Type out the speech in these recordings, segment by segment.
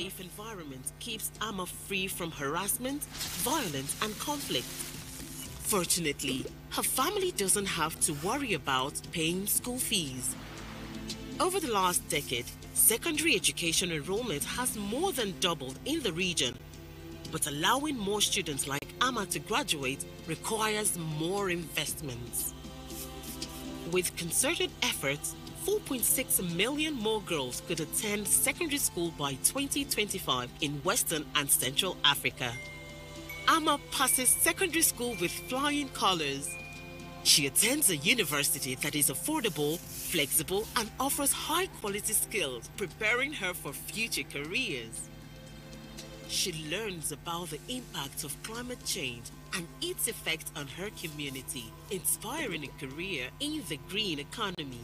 safe environment keeps Amma free from harassment, violence, and conflict. Fortunately, her family doesn't have to worry about paying school fees. Over the last decade, secondary education enrollment has more than doubled in the region, but allowing more students like Amma to graduate requires more investments. With concerted efforts, 4.6 million more girls could attend secondary school by 2025 in Western and Central Africa. Amma passes secondary school with flying colors. She attends a university that is affordable, flexible, and offers high-quality skills, preparing her for future careers. She learns about the impact of climate change and its effect on her community, inspiring a career in the green economy.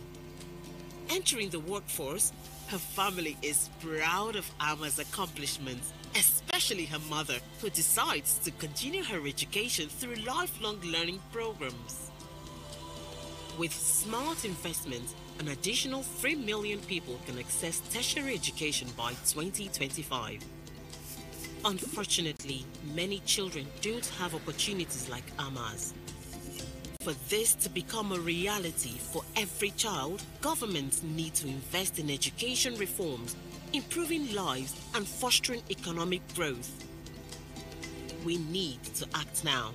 Entering the workforce, her family is proud of Amma's accomplishments, especially her mother, who decides to continue her education through lifelong learning programs. With smart investments, an additional 3 million people can access tertiary education by 2025. Unfortunately, many children don't have opportunities like Amma's. For this to become a reality for every child, governments need to invest in education reforms, improving lives, and fostering economic growth. We need to act now.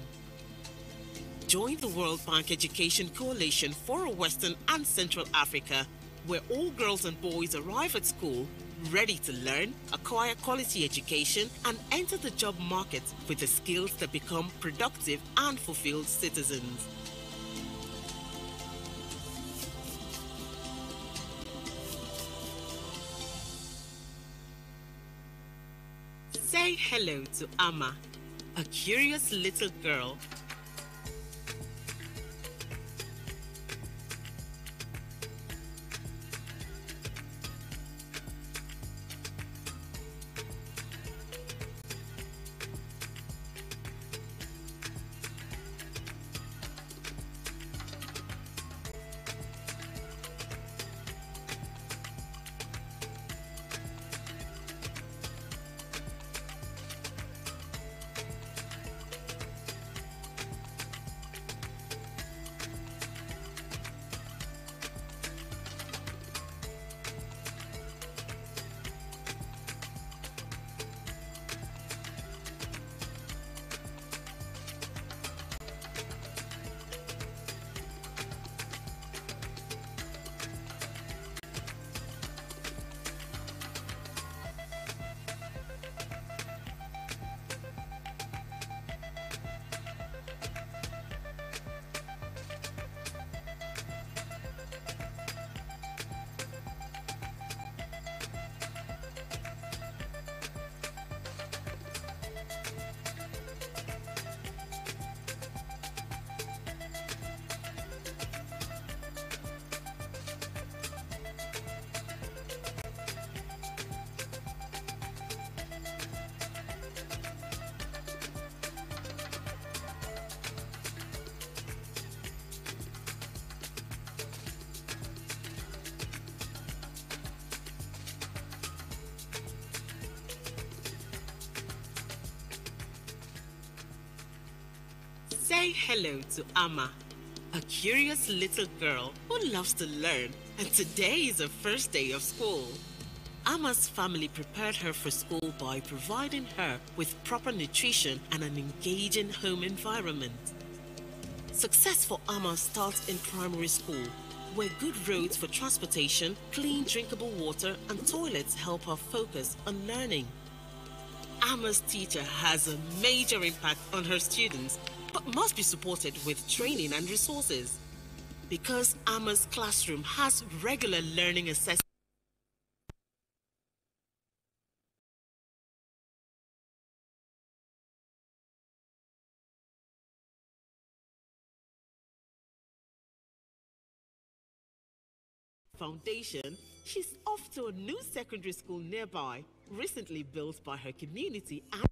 Join the World Bank Education Coalition for Western and Central Africa, where all girls and boys arrive at school ready to learn, acquire quality education, and enter the job market with the skills that become productive and fulfilled citizens. Say hello to Amma, a curious little girl. Say hello to Amma, a curious little girl who loves to learn, and today is her first day of school. Amma's family prepared her for school by providing her with proper nutrition and an engaging home environment. Success for Amma starts in primary school, where good roads for transportation, clean drinkable water, and toilets help her focus on learning. Amma's teacher has a major impact on her students, but must be supported with training and resources. Because Amma's classroom has regular learning assessments, foundation, she's off to a new secondary school nearby, recently built by her community and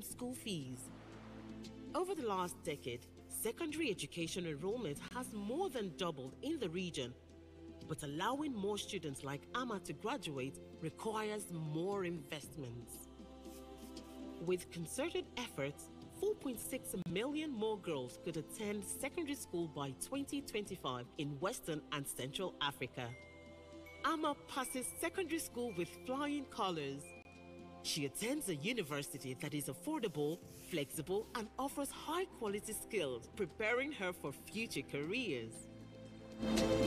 school fees. Over the last decade, secondary education enrollment has more than doubled in the region, but allowing more students like Ama to graduate requires more investments. With concerted efforts, 4.6 million more girls could attend secondary school by 2025 in Western and Central Africa. Ama passes secondary school with flying colors. She attends a university that is affordable, flexible, and offers high-quality skills, preparing her for future careers.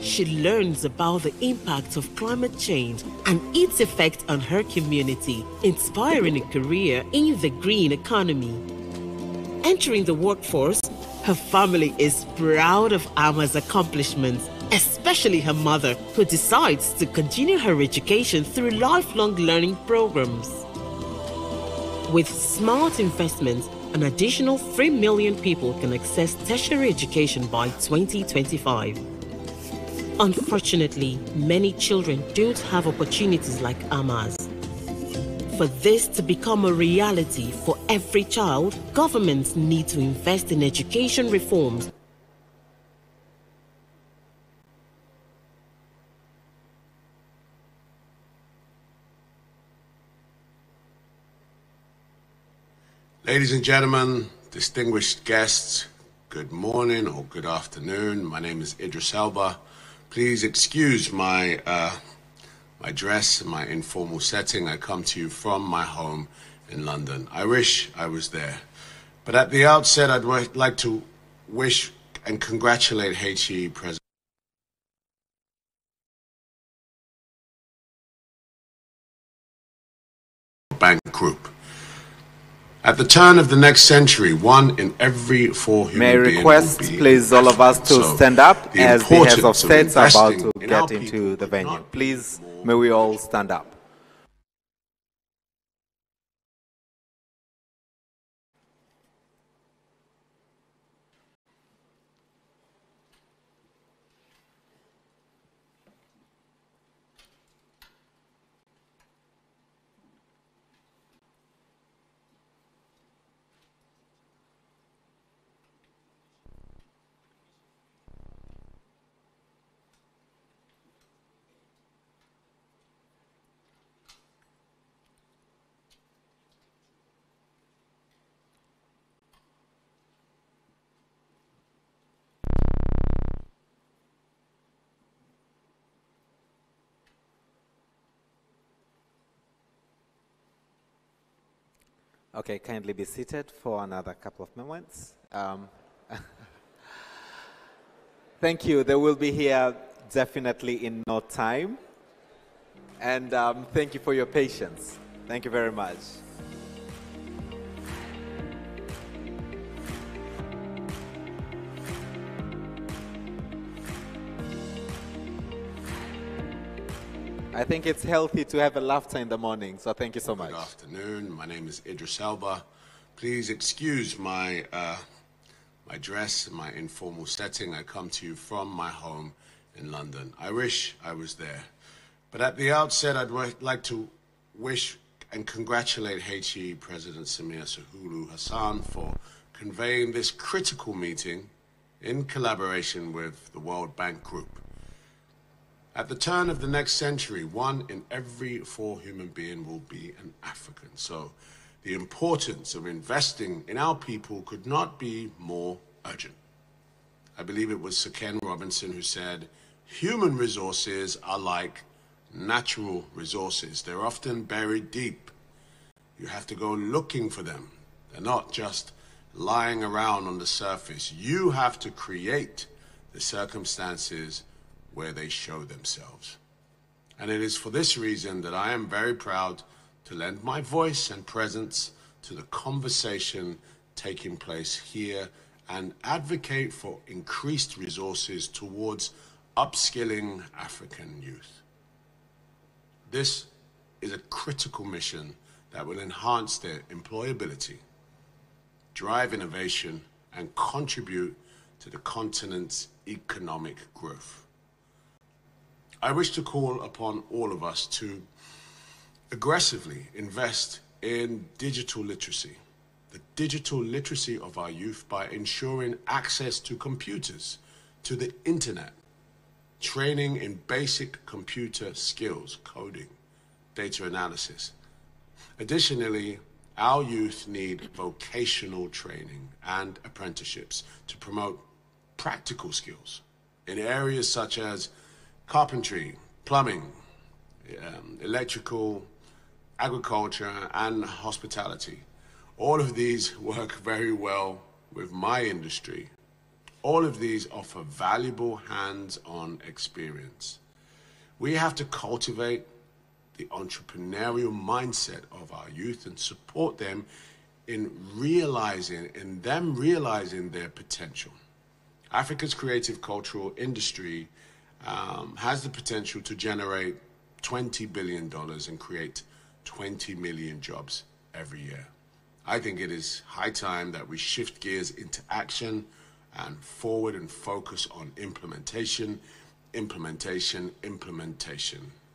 She learns about the impact of climate change and its effect on her community, inspiring a career in the green economy. Entering the workforce, her family is proud of Ama's accomplishments, especially her mother, who decides to continue her education through lifelong learning programs. With smart investments, an additional 3 million people can access tertiary education by 2025. Unfortunately, many children don't have opportunities like Ama's. For this to become a reality for every child, governments need to invest in education reforms. Ladies and gentlemen, distinguished guests, good morning or good afternoon. My name is Idris Elba. Please excuse my dress, my informal setting. I come to you from my home in London. I wish I was there. But at the outset, I'd like to wish and congratulate HE President Bank Group. At the turn of the next century, 1 in every 4 human beings. May I request, please, all of us to stand up as the heads of states are about to get into the venue. Please, may we all stand up. Okay, kindly be seated for another couple of moments. Thank you. They will be here definitely in no time. And thank you for your patience. Thank you very much. I think it's healthy to have a laughter in the morning, so thank you so much. Good afternoon. My name is Idris Elba. Please excuse my dress, my informal setting. I come to you from my home in London. I wish I was there. But at the outset, I'd like to wish and congratulate HE President Samir Suluhu Hassan for conveying this critical meeting in collaboration with the World Bank Group. At the turn of the next century, 1 in every 4 human beings will be an African. So the importance of investing in our people could not be more urgent. I believe it was Sir Ken Robinson who said, human resources are like natural resources. They're often buried deep. You have to go looking for them. They're not just lying around on the surface. You have to create the circumstances where they show themselves. And it is for this reason that I am very proud to lend my voice and presence to the conversation taking place here and advocate for increased resources towards upskilling African youth. This is a critical mission that will enhance their employability, drive innovation, and contribute to the continent's economic growth. I wish to call upon all of us to aggressively invest in digital literacy, the digital literacy of our youth by ensuring access to computers, to the internet, training in basic computer skills, coding, data analysis. Additionally, our youth need vocational training and apprenticeships to promote practical skills in areas such as carpentry, plumbing, electrical, agriculture, and hospitality. All of these work very well with my industry. All of these offer valuable hands-on experience. We have to cultivate the entrepreneurial mindset of our youth and support them in realizing their potential. Africa's creative cultural industry has the potential to generate $20 billion and create 20 million jobs every year. I think it is high time that we shift gears into action and forward and focus on implementation,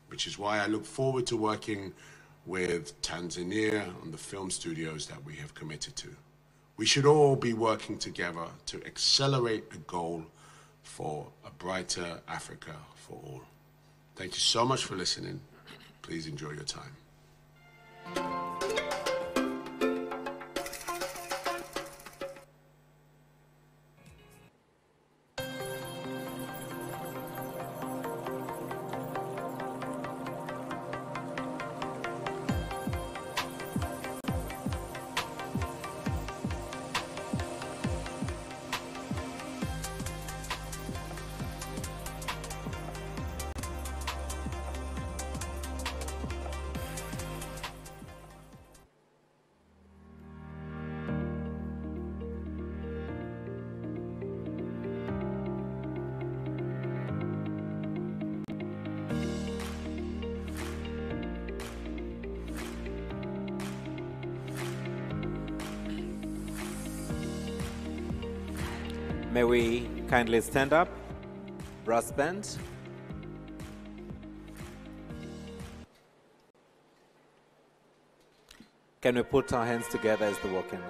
which is why I look forward to working with Tanzania on the film studios that we have committed to. We should all be working together to accelerate the goal for a brighter Africa for all. Thank you so much for listening. Please enjoy your time. May we kindly stand up, brass band. Can we put our hands together as they walk in?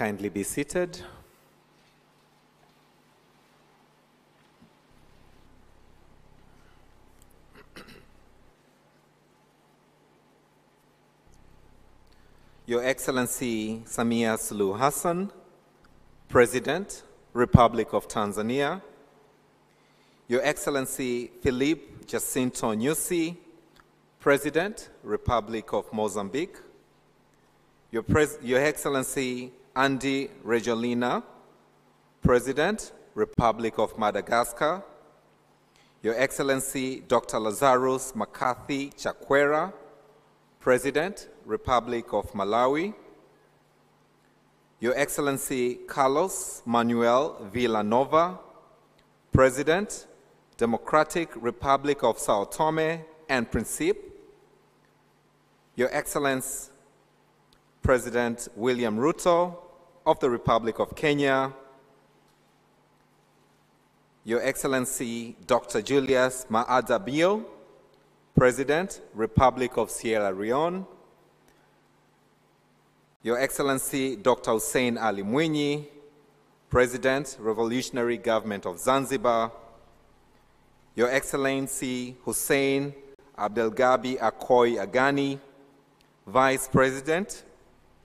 Kindly be seated. Your Excellency Samia Suluhu Hassan, President, Republic of Tanzania. Your Excellency Philippe Jacinto Nyusi, President, Republic of Mozambique. Your Excellency Andy Rejolina, President, Republic of Madagascar. Your Excellency Dr. Lazarus McCarthy Chakwera, President, Republic of Malawi. Your Excellency Carlos Manuel Villanova, President, Democratic Republic of Sao Tome and Principe. Your Excellency President William Ruto of the Republic of Kenya. Your Excellency Dr. Julius Maada Bio, President, Republic of Sierra Leone. Your Excellency Dr. Hussein Ali Mwinyi, President, Revolutionary Government of Zanzibar. Your Excellency Hussein Abdelgabi Akoy Agani, Vice President,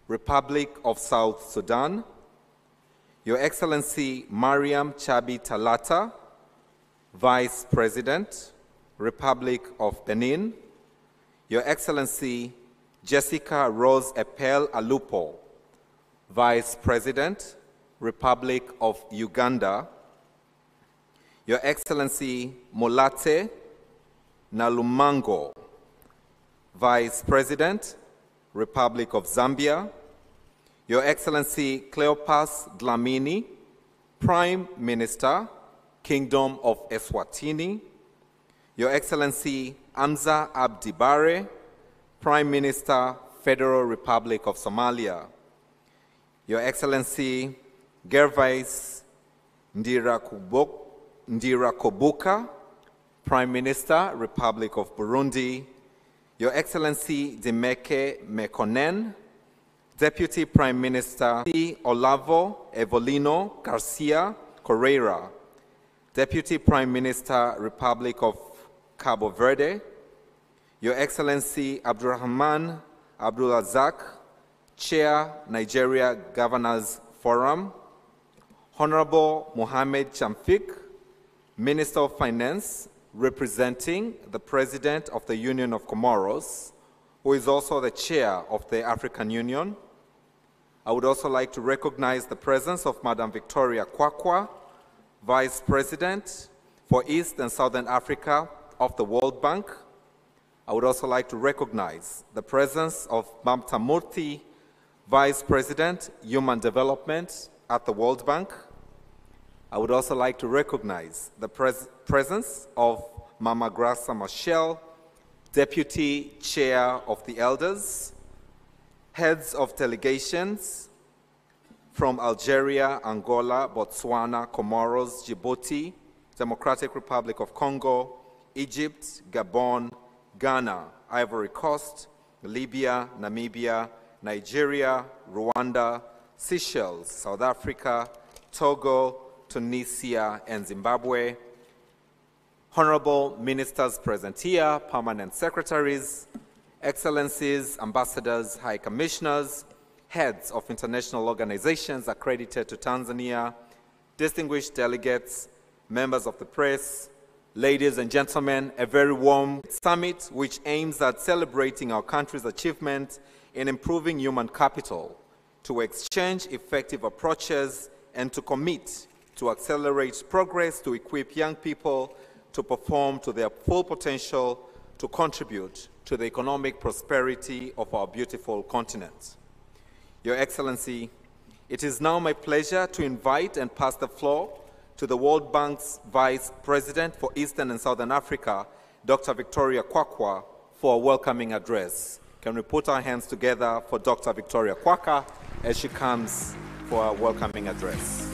Republic of South Sudan. Your Excellency Mariam Chabi Talata, Vice President, Republic of Benin. Your Excellency Jessica Rose Epel Alupo, Vice President, Republic of Uganda. Your Excellency Molate Nalumango, Vice President, Republic of Zambia. Your Excellency Cleopas Dlamini, Prime Minister, Kingdom of Eswatini. Your Excellency Amza Abdi Bare, Prime Minister, Federal Republic of Somalia. Your Excellency Gervais Ndirakobuka, Prime Minister, Republic of Burundi. Your Excellency Dimeke Mekonnen, Deputy Prime Minister Olavo Evolino Garcia Correira, Deputy Prime Minister, Republic of Cabo Verde. Your Excellency Abdurrahman Abdulazak, Chair, Nigeria Governors Forum. Honorable Mohamed Chamfik, Minister of Finance, representing the President of the Union of Comoros, who is also the Chair of the African Union. I would also like to recognize the presence of Madam Victoria Kwakwa, Vice President for East and Southern Africa of the World Bank. I would also like to recognize the presence of Mamta Murthy, Vice President, Human Development at the World Bank. I would also like to recognize the presence of Mama Grasa Machel, Deputy Chair of the Elders, heads of delegations from Algeria, Angola, Botswana, Comoros, Djibouti, Democratic Republic of Congo, Egypt, Gabon, Ghana, Ivory Coast, Libya, Namibia, Nigeria, Rwanda, Seychelles, South Africa, Togo, Tunisia, and Zimbabwe. Honorable Ministers present here, Permanent Secretaries, Excellencies, Ambassadors, High Commissioners, heads of international organizations accredited to Tanzania, distinguished delegates, members of the press, ladies and gentlemen, a very warm summit which aims at celebrating our country's achievement in improving human capital, to exchange effective approaches, and to commit to accelerate progress to equip young people to perform to their full potential to contribute to the economic prosperity of our beautiful continent. Your Excellency, it is now my pleasure to invite and pass the floor to the World Bank's Vice President for Eastern and Southern Africa, Dr. Victoria Kwakwa, for a welcoming address. Can we put our hands together for Dr. Victoria Kwakwa as she comes for a welcoming address.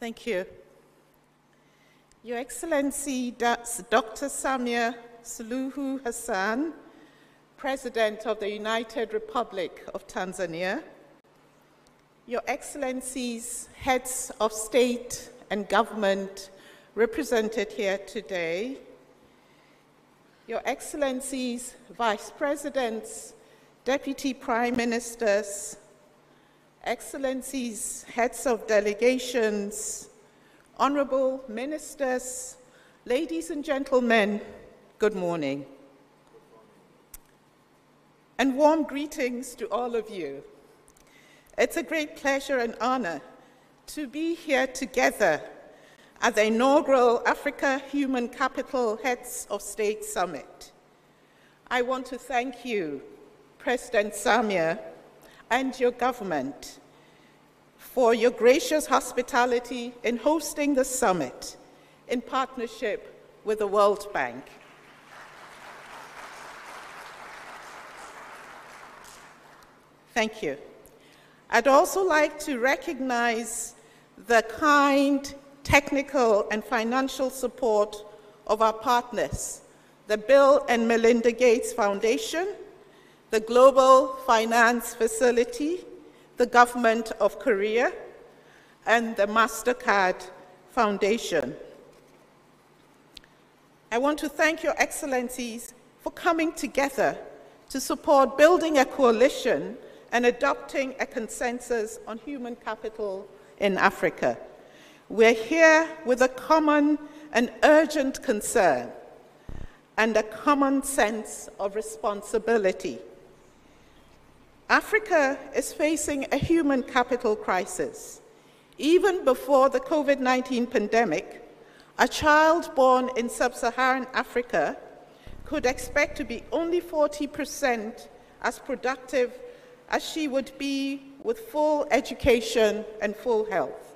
Thank you. Your Excellency, Dr. Samia Suluhu Hassan, President of the United Republic of Tanzania, Your Excellencies, Heads of State and Government represented here today, Your Excellencies, Vice Presidents, Deputy Prime Ministers, Excellencies, Heads of Delegations, Honorable Ministers, ladies and gentlemen, good morning. And warm greetings to all of you. It's a great pleasure and honor to be here together at the inaugural Africa Human Capital Heads of State Summit. I want to thank you, President Samia, and your government for your gracious hospitality in hosting the summit in partnership with the World Bank. Thank you. I'd also like to recognize the kind technical and financial support of our partners, the Bill and Melinda Gates Foundation, the Global Finance Facility, the Government of Korea, and the MasterCard Foundation. I want to thank Your Excellencies for coming together to support building a coalition and adopting a consensus on human capital in Africa. We're here with a common and urgent concern and a common sense of responsibility. Africa is facing a human capital crisis. Even before the COVID-19 pandemic, a child born in sub-Saharan Africa could expect to be only 40% as productive as she would be with full education and full health.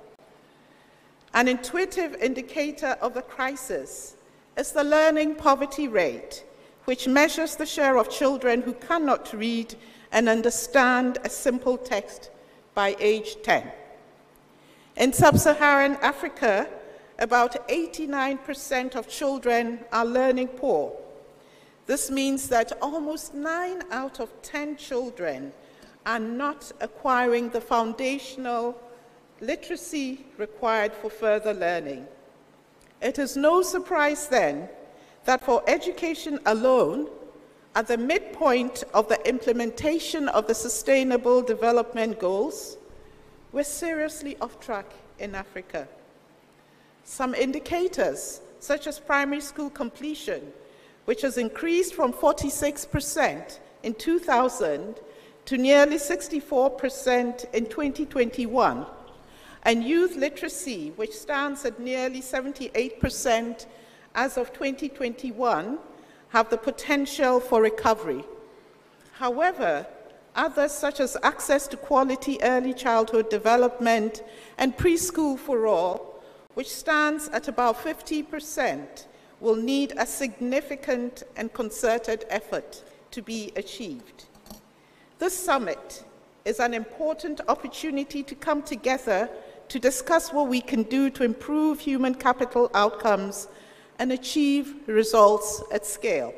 An intuitive indicator of the crisis is the learning poverty rate, which measures the share of children who cannot read and understand a simple text by age 10. In sub-Saharan Africa, about 89% of children are learning poor. This means that almost 9 out of 10 children are not acquiring the foundational literacy required for further learning. It is no surprise then that for education alone, at the midpoint of the implementation of the Sustainable Development Goals, we're seriously off track in Africa. Some indicators, such as primary school completion, which has increased from 46% in 2000 to nearly 64% in 2021, and youth literacy, which stands at nearly 78% as of 2021, have the potential for recovery. However, others such as access to quality early childhood development and preschool for all, which stands at about 50%, will need a significant and concerted effort to be achieved. This summit is an important opportunity to come together to discuss what we can do to improve human capital outcomes and achieve results at scale.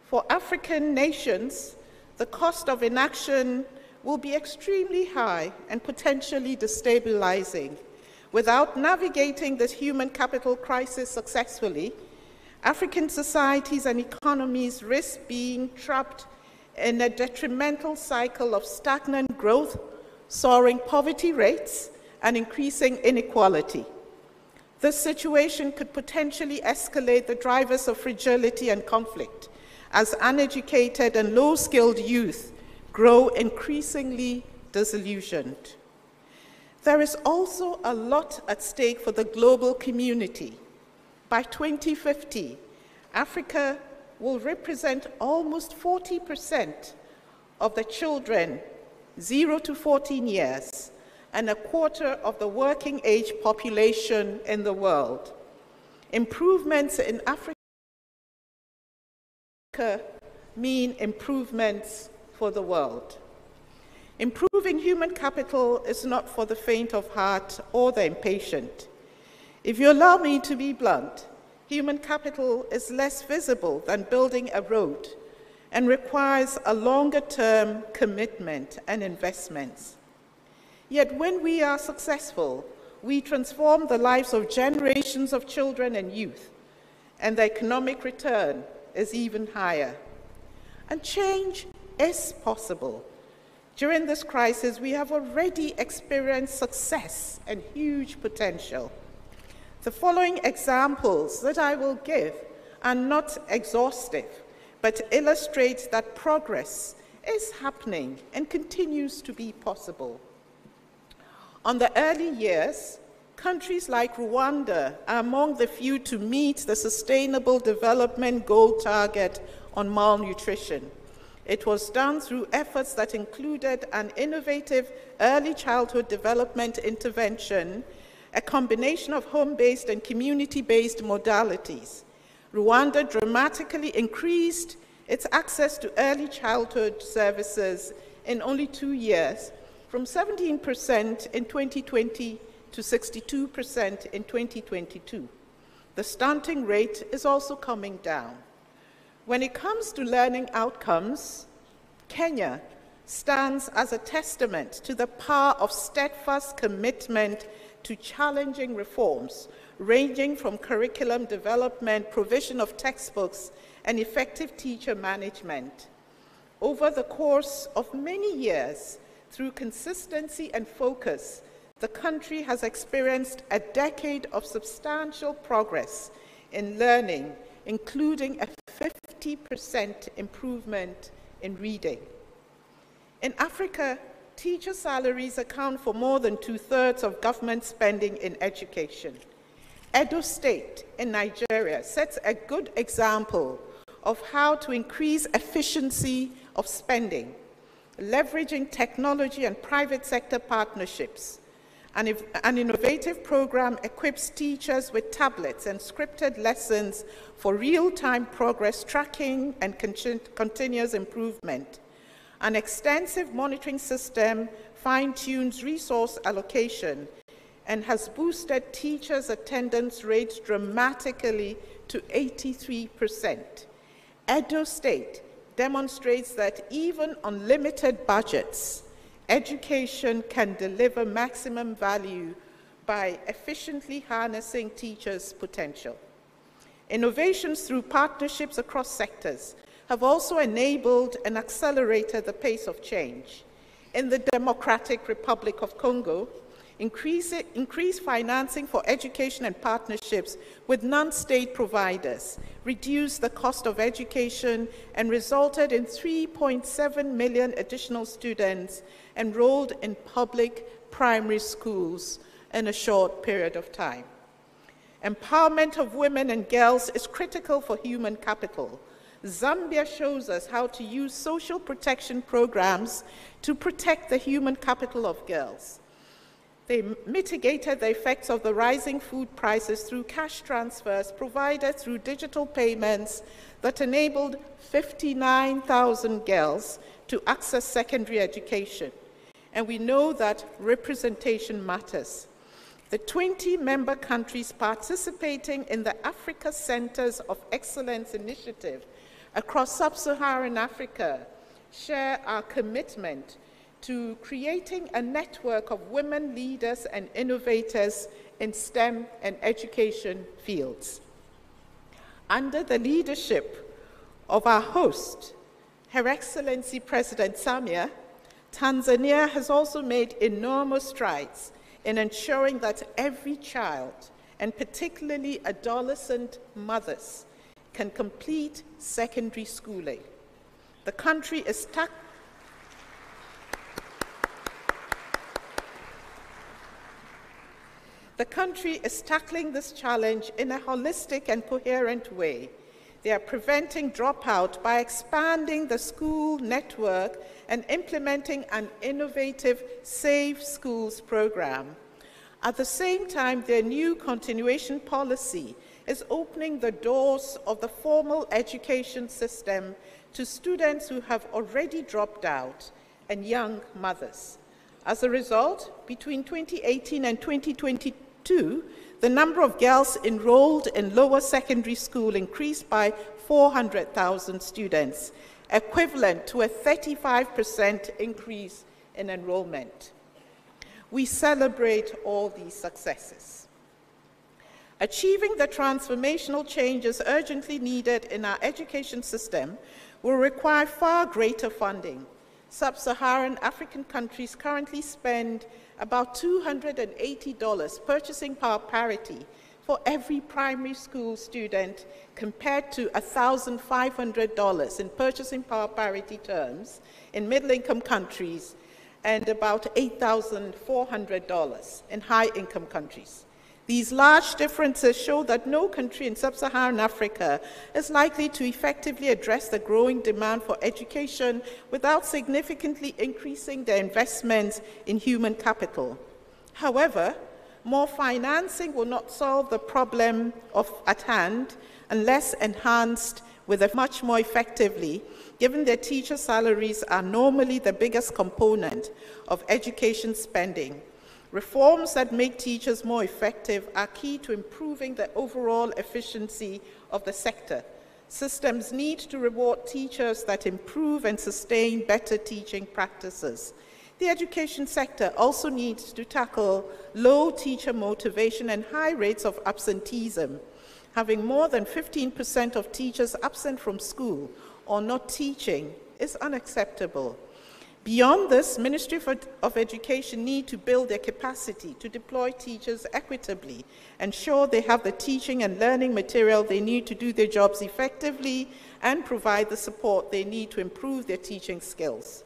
For African nations, the cost of inaction will be extremely high and potentially destabilizing. Without navigating this human capital crisis successfully, African societies and economies risk being trapped in a detrimental cycle of stagnant growth, soaring poverty rates, and increasing inequality. This situation could potentially escalate the drivers of fragility and conflict as uneducated and low-skilled youth grow increasingly disillusioned. There is also a lot at stake for the global community. By 2050, Africa will represent almost 40% of the children 0 to 14 years and a quarter of the working age population in the world. Improvements in Africa mean improvements for the world. Improving human capital is not for the faint of heart or the impatient. If you allow me to be blunt, human capital is less visible than building a road and requires a longer-term commitment and investments. Yet when we are successful, we transform the lives of generations of children and youth, and the economic return is even higher. And change is possible. During this crisis, we have already experienced success and huge potential. The following examples that I will give are not exhaustive, but illustrate that progress is happening and continues to be possible. On the early years, countries like Rwanda are among the few to meet the Sustainable Development Goal target on malnutrition. It was done through efforts that included an innovative early childhood development intervention, a combination of home-based and community-based modalities. Rwanda dramatically increased its access to early childhood services in only 2 years, from 17% in 2020 to 62% in 2022. The stunting rate is also coming down. When it comes to learning outcomes, Kenya stands as a testament to the power of steadfast commitment to challenging reforms, ranging from curriculum development, provision of textbooks, and effective teacher management. Over the course of many years, through consistency and focus, the country has experienced a decade of substantial progress in learning, including a 50% improvement in reading. In Africa, teacher salaries account for more than 2/3 of government spending in education. Edo State in Nigeria sets a good example of how to increase efficiency of spending, leveraging technology and private sector partnerships. An innovative program equips teachers with tablets and scripted lessons for real-time progress tracking and continuous improvement. An extensive monitoring system fine-tunes resource allocation and has boosted teachers' attendance rates dramatically to 83%. Edo State demonstrates that even on limited budgets, education can deliver maximum value by efficiently harnessing teachers' potential. Innovations through partnerships across sectors have also enabled and accelerated the pace of change. In the Democratic Republic of Congo, increased financing for education and partnerships with non-state providers reduced the cost of education and resulted in 3.7 million additional students enrolled in public primary schools in a short period of time. Empowerment of women and girls is critical for human capital. Zambia shows us how to use social protection programs to protect the human capital of girls. They mitigated the effects of the rising food prices through cash transfers provided through digital payments that enabled 59,000 girls to access secondary education. And we know that representation matters. The 20 member countries participating in the Africa Centers of Excellence initiative across sub-Saharan Africa share our commitment to creating a network of women leaders and innovators in STEM and education fields. Under the leadership of our host, Her Excellency President Samia, Tanzania has also made enormous strides in ensuring that every child, and particularly adolescent mothers, can complete secondary schooling. The country is tackling this challenge in a holistic and coherent way. They are preventing dropout by expanding the school network and implementing an innovative Safe Schools program. At the same time, their new continuation policy is opening the doors of the formal education system to students who have already dropped out and young mothers. As a result, between 2018 and 2022, the number of girls enrolled in lower secondary school increased by 400,000 students, equivalent to a 35% increase in enrollment. We celebrate all these successes. Achieving the transformational changes urgently needed in our education system will require far greater funding. Sub-Saharan African countries currently spend about $280 purchasing power parity for every primary school student, compared to $1,500 in purchasing power parity terms in middle-income countries and about $8,400 in high-income countries. These large differences show that no country in sub-Saharan Africa is likely to effectively address the growing demand for education without significantly increasing their investments in human capital. However, more financing will not solve the problem at hand unless enhanced with a much more effectively, given that teacher salaries are normally the biggest component of education spending. Reforms that make teachers more effective are key to improving the overall efficiency of the sector. Systems need to reward teachers that improve and sustain better teaching practices. The education sector also needs to tackle low teacher motivation and high rates of absenteeism. Having more than 15% of teachers absent from school or not teaching is unacceptable. Beyond this, Ministry of Education need to build their capacity to deploy teachers equitably, ensure they have the teaching and learning material they need to do their jobs effectively, and provide the support they need to improve their teaching skills.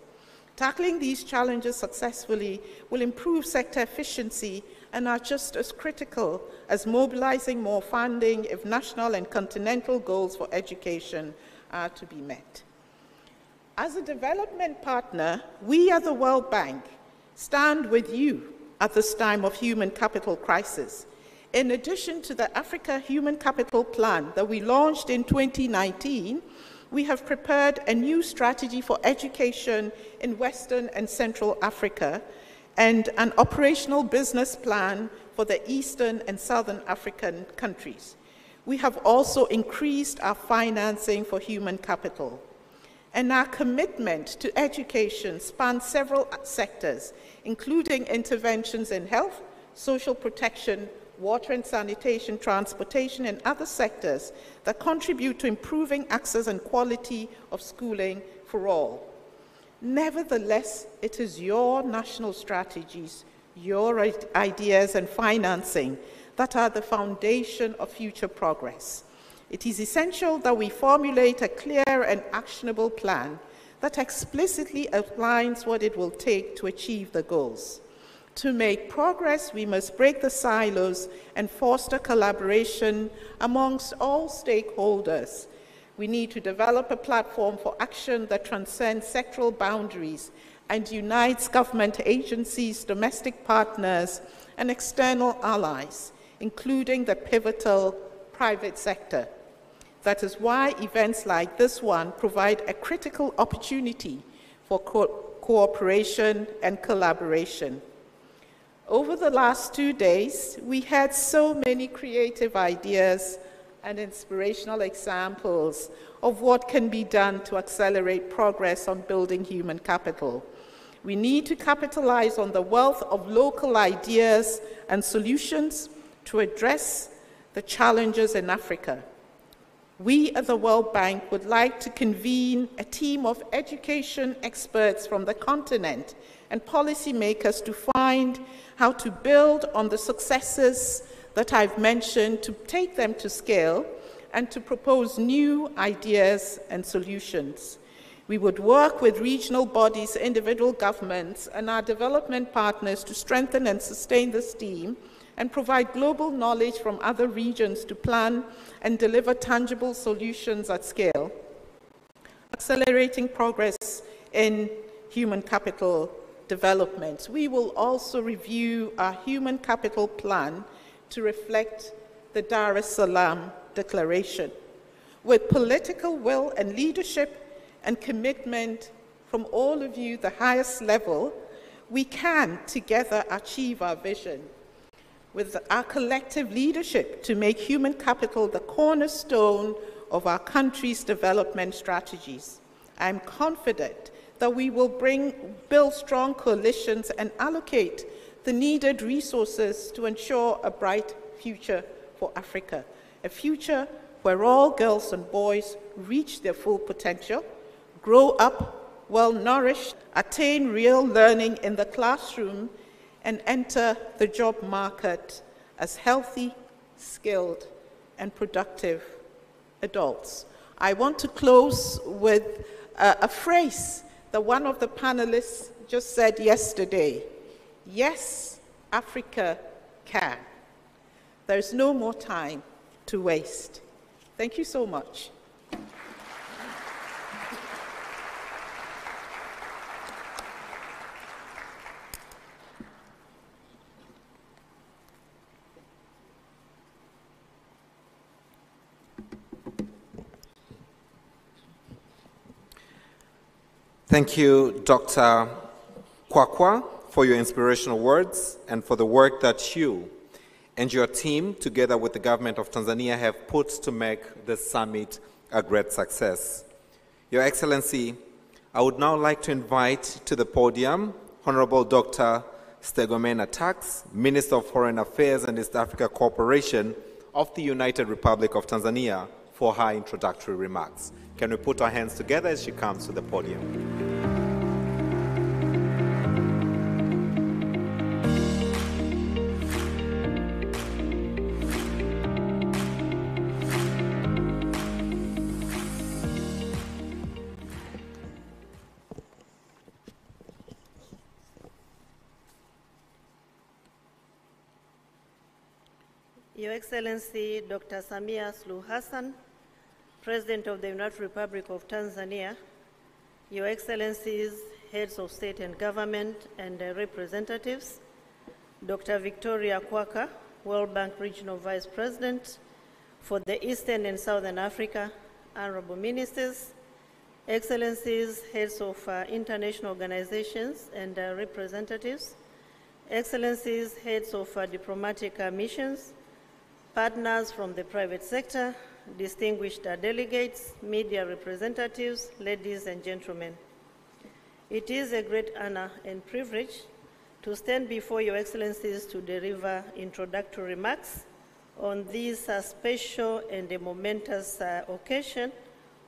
Tackling these challenges successfully will improve sector efficiency and are just as critical as mobilizing more funding if national and continental goals for education are to be met. As a development partner, we at the World Bank stand with you at this time of human capital crisis. In addition to the Africa Human Capital Plan that we launched in 2019, we have prepared a new strategy for education in Western and Central Africa and an operational business plan for the Eastern and Southern African countries. We have also increased our financing for human capital. And our commitment to education spans several sectors, including interventions in health, social protection, water and sanitation, transportation, and other sectors that contribute to improving access and quality of schooling for all. Nevertheless, it is your national strategies, your ideas and financing that are the foundation of future progress. It is essential that we formulate a clear and actionable plan that explicitly outlines what it will take to achieve the goals. To make progress, we must break the silos and foster collaboration amongst all stakeholders. We need to develop a platform for action that transcends sectoral boundaries and unites government agencies, domestic partners, and external allies, including the pivotal private sector. That is why events like this one provide a critical opportunity for cooperation and collaboration. Over the last 2 days, we had so many creative ideas and inspirational examples of what can be done to accelerate progress on building human capital. We need to capitalize on the wealth of local ideas and solutions to address the challenges in Africa. We at the World Bank would like to convene a team of education experts from the continent and policymakers to find how to build on the successes that I've mentioned, to take them to scale, and to propose new ideas and solutions. We would work with regional bodies, individual governments, and our development partners to strengthen and sustain this team and provide global knowledge from other regions to plan and deliver tangible solutions at scale, accelerating progress in human capital development. We will also review our human capital plan to reflect the Dar es Salaam Declaration. With political will and leadership and commitment from all of you, the highest level, we can together achieve our vision with our collective leadership to make human capital the cornerstone of our country's development strategies. I'm confident that we will build strong coalitions and allocate the needed resources to ensure a bright future for Africa, a future where all girls and boys reach their full potential, grow up well-nourished, attain real learning in the classroom, and enter the job market as healthy, skilled, and productive adults. I want to close with a phrase that one of the panelists just said yesterday. Yes, Africa can. There's no more time to waste. Thank you so much. Thank you, Dr. Kwakwa, for your inspirational words and for the work that you and your team, together with the government of Tanzania, have put to make this summit a great success. Your Excellency, I would now like to invite to the podium Honorable Dr. Stegomena Tax, Minister of Foreign Affairs and East Africa Cooperation of the United Republic of Tanzania, for her introductory remarks. Can we put our hands together as she comes to the podium? Your Excellency, Dr. Samia Suluhu Hassan, President of the United Republic of Tanzania, Your Excellencies, Heads of State and Government and representatives, Dr. Victoria Kwaka, World Bank Regional Vice President for the Eastern and Southern Africa, Honorable Ministers, Excellencies, Heads of international organizations and representatives, Excellencies, Heads of diplomatic missions, partners from the private sector, distinguished delegates, media representatives, ladies and gentlemen. It is a great honor and privilege to stand before Your Excellencies to deliver introductory remarks on this special and a momentous occasion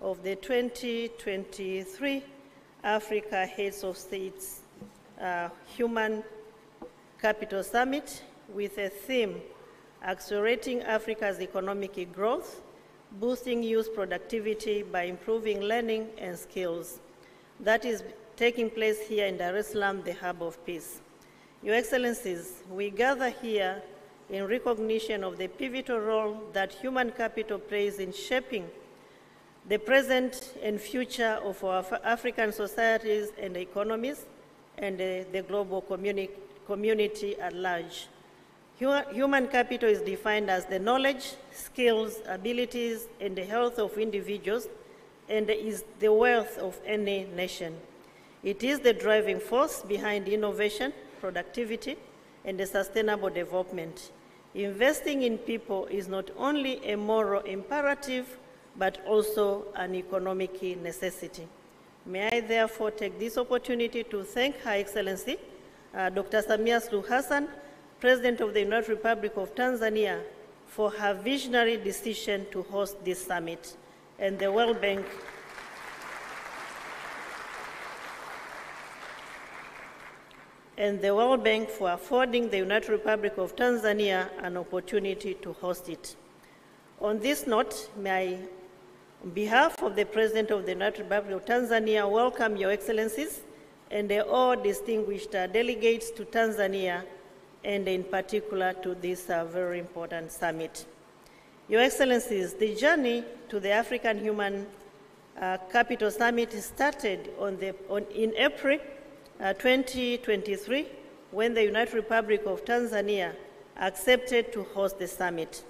of the 2023 Africa Heads of States Human Capital Summit with a theme: accelerating Africa's economic growth, boosting youth productivity by improving learning and skills. That is taking place here in Dar es Salaam, the hub of peace. Your Excellencies, we gather here in recognition of the pivotal role that human capital plays in shaping the present and future of our African societies and economies and the global community at large. Human capital is defined as the knowledge, skills, abilities, and the health of individuals, and is the wealth of any nation. It is the driving force behind innovation, productivity, and the sustainable development. Investing in people is not only a moral imperative, but also an economic necessity. May I therefore take this opportunity to thank Her Excellency, Dr. Samia Suluhu Hassan, President of the United Republic of Tanzania, for her visionary decision to host this summit, and the World Bank for affording the United Republic of Tanzania an opportunity to host it. On this note, may I, on behalf of the President of the United Republic of Tanzania, welcome Your Excellencies and all distinguished delegates to Tanzania, and in particular to this very important summit. Your Excellencies, the journey to the African Human Capital Summit started in April 2023, when the United Republic of Tanzania accepted to host the summit.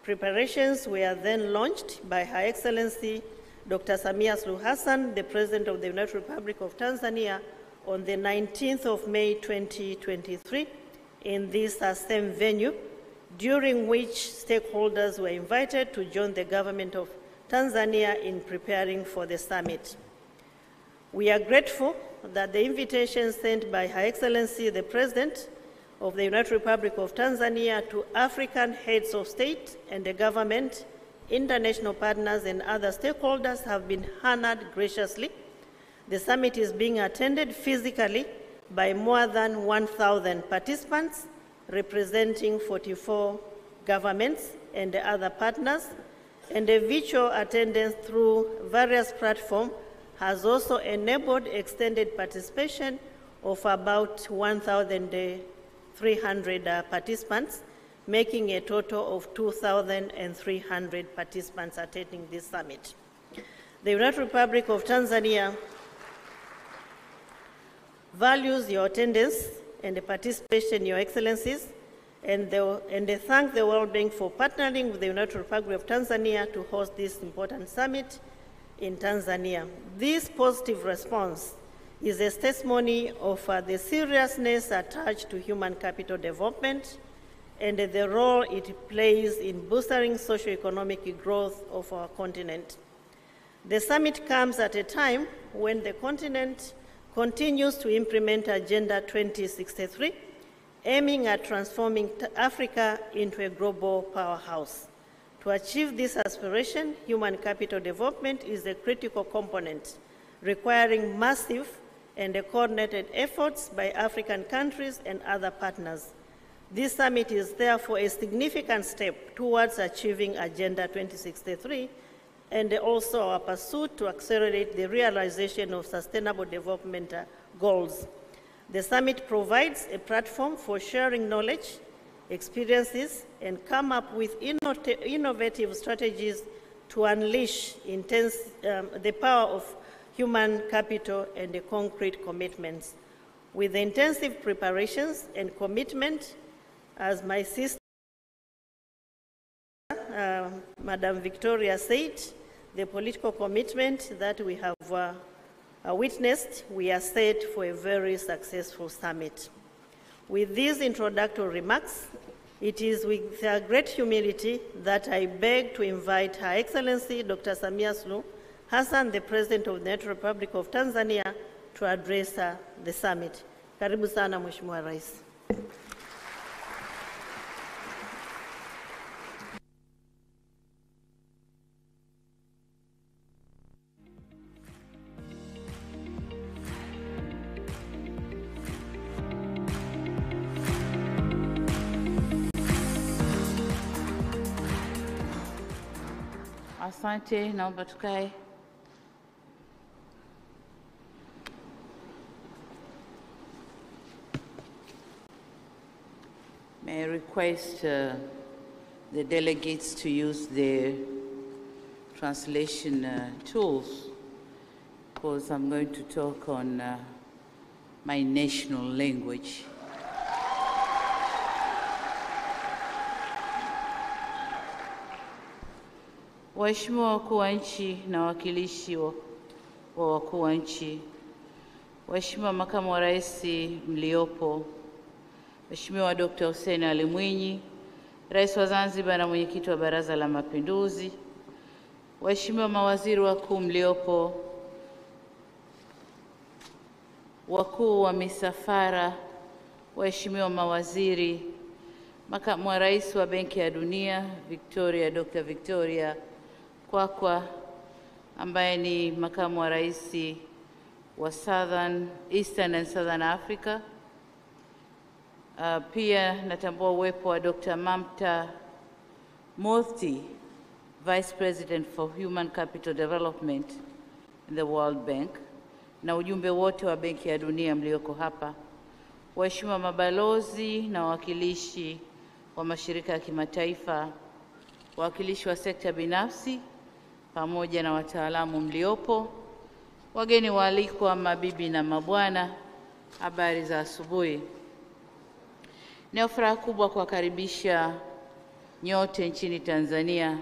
Preparations were then launched by Her Excellency Dr. Samia Suluhu Hassan, the President of the United Republic of Tanzania, on the 19th of May 2023 in this same venue, during which stakeholders were invited to join the government of Tanzania in preparing for the summit. We are grateful that the invitation sent by Her Excellency the President of the United Republic of Tanzania to African heads of state and the government, international partners, and other stakeholders have been honored graciously. The summit is being attended physically by more than 1,000 participants, representing 44 governments and other partners, and the virtual attendance through various platforms has also enabled extended participation of about 1,300 participants, making a total of 2,300 participants attending this summit. The United Republic of Tanzania values your attendance and the participation, Your Excellencies, and they thank the World Bank for partnering with the United Republic of Tanzania to host this important summit in Tanzania. This positive response is a testimony of the seriousness attached to human capital development and the role it plays in boosting socio-economic growth of our continent. The summit comes at a time when the continent continues to implement Agenda 2063, aiming at transforming Africa into a global powerhouse. To achieve this aspiration, human capital development is a critical component, requiring massive and coordinated efforts by African countries and other partners. This summit is therefore a significant step towards achieving Agenda 2063 and also our pursuit to accelerate the realization of sustainable development goals. The summit provides a platform for sharing knowledge, experiences, and come up with innovative strategies to unleash the power of human capital and the concrete commitments. With the intensive preparations and commitment, as my sister, Madam Victoria said, the political commitment that we have witnessed, we are set for a very successful summit. With these introductory remarks, it is with great humility that I beg to invite Her Excellency Dr. Samia Suluhu Hassan, the President of the United Republic of Tanzania, to address the summit. Karibu sana, Mheshimiwa Rais. Asante, naomba tukae. May I request the delegates to use their translation tools, because I'm going to talk on my national language. Waheshimiwa wakuu wa nchi na wakilishi wa wakuu wa nchi, Waheshimiwa makamu wa rais mliopo, Mheshimiwa Dr. Hussein Ali Mwinyi, Rais wa Zanzibar na mwenyekiti wa Baraza la Mapinduzi, Waheshimiwa mawaziri wakuu mliopo, wakuu wa misafara, Waheshimiwa mawaziri, makamu wa rais wa Benki ya Dunia Dr. Victoria Kwakwa, ambaye ni makamu wa rais wa Eastern and Southern Africa. Pia natambua uwepo wa Dr. Mamta Murthy, Vice President for Human Capital Development in the World Bank, na ujumbe wote wa Benki ya Dunia mlioko hapa, waheshimiwa mabalozi na wawakilishi wa mashirika ya kimataifa, wawakilishi wa sekta binafsi, pamoja na wataalamu mliopo, wageni waalikwa, mabibi na mabwana, habari za asubuhi. Ni furaha kubwa kuwakaribisha nyote nchini Tanzania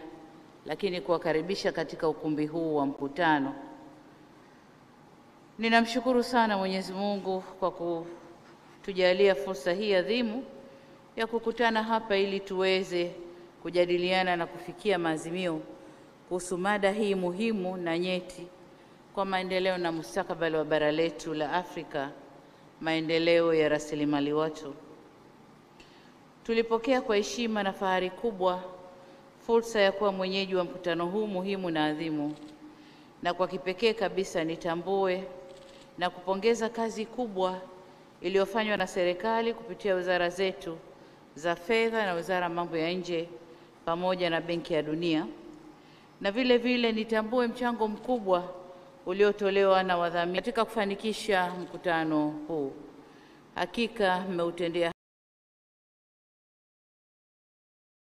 lakini kuwakaribisha katika ukumbi huu wa mkutano. Ninamshukuru sana Mwenyezi Mungu kwa kutujalia fursa hii adhimu ya kukutana hapa ili tuweze kujadiliana na kufikia maazimio kuhusu mada hii muhimu na nyeti kwa maendeleo na mustakabali wa bara letu la Afrika, maendeleo ya rasilimali watu. Tulipokea kwa heshima na fahari kubwa fursa ya kuwa mwenyeji wa mkutano huu muhimu na adhimu, na kwa kipekee kabisa nitambue na kupongeza kazi kubwa iliyofanywa na serikali kupitia wizara zetu za fedha na wizara mambo ya nje pamoja na Benki ya Dunia, na vile vile nitambue mchango mkubwa uliotolewa na wadhamini katika kufanikisha mkutano huu. Hakika mmeutendea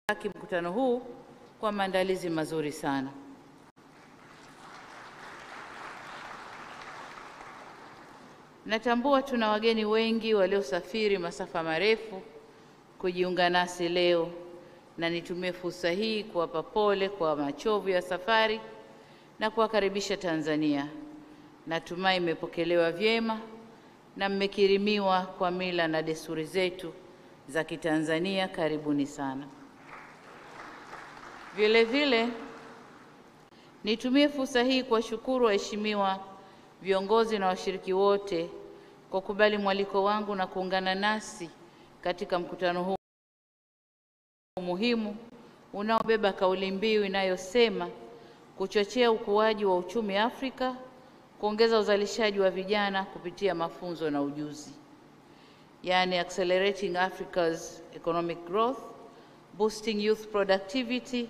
haki mkutano huu kwa maandalizi mazuri sana. Natambua tuna wageni wengi waliosafiri masafa marefu kujiunga nasi leo, na nitumie fursa hii kuwapa pole kwa machovu ya safari na kuwakaribisha Tanzania. Natumai mmepokelewa vyema na mmekirimiwa kwa mila na desturi zetu za Kitanzania. Karibuni sana. Vile vile nitumie fursa hii kuwashukuru waheshimiwa viongozi na washiriki wote kwa kubali mwaliko wangu na kuungana nasi katika mkutano huu muhimu unaobeba kauli mbiu inayosema kuchochea ukuaji wa uchumi Afrika, kuongeza uzalishaji wa vijana kupitia mafunzo na ujuzi, yani accelerating Africa's economic growth, boosting youth productivity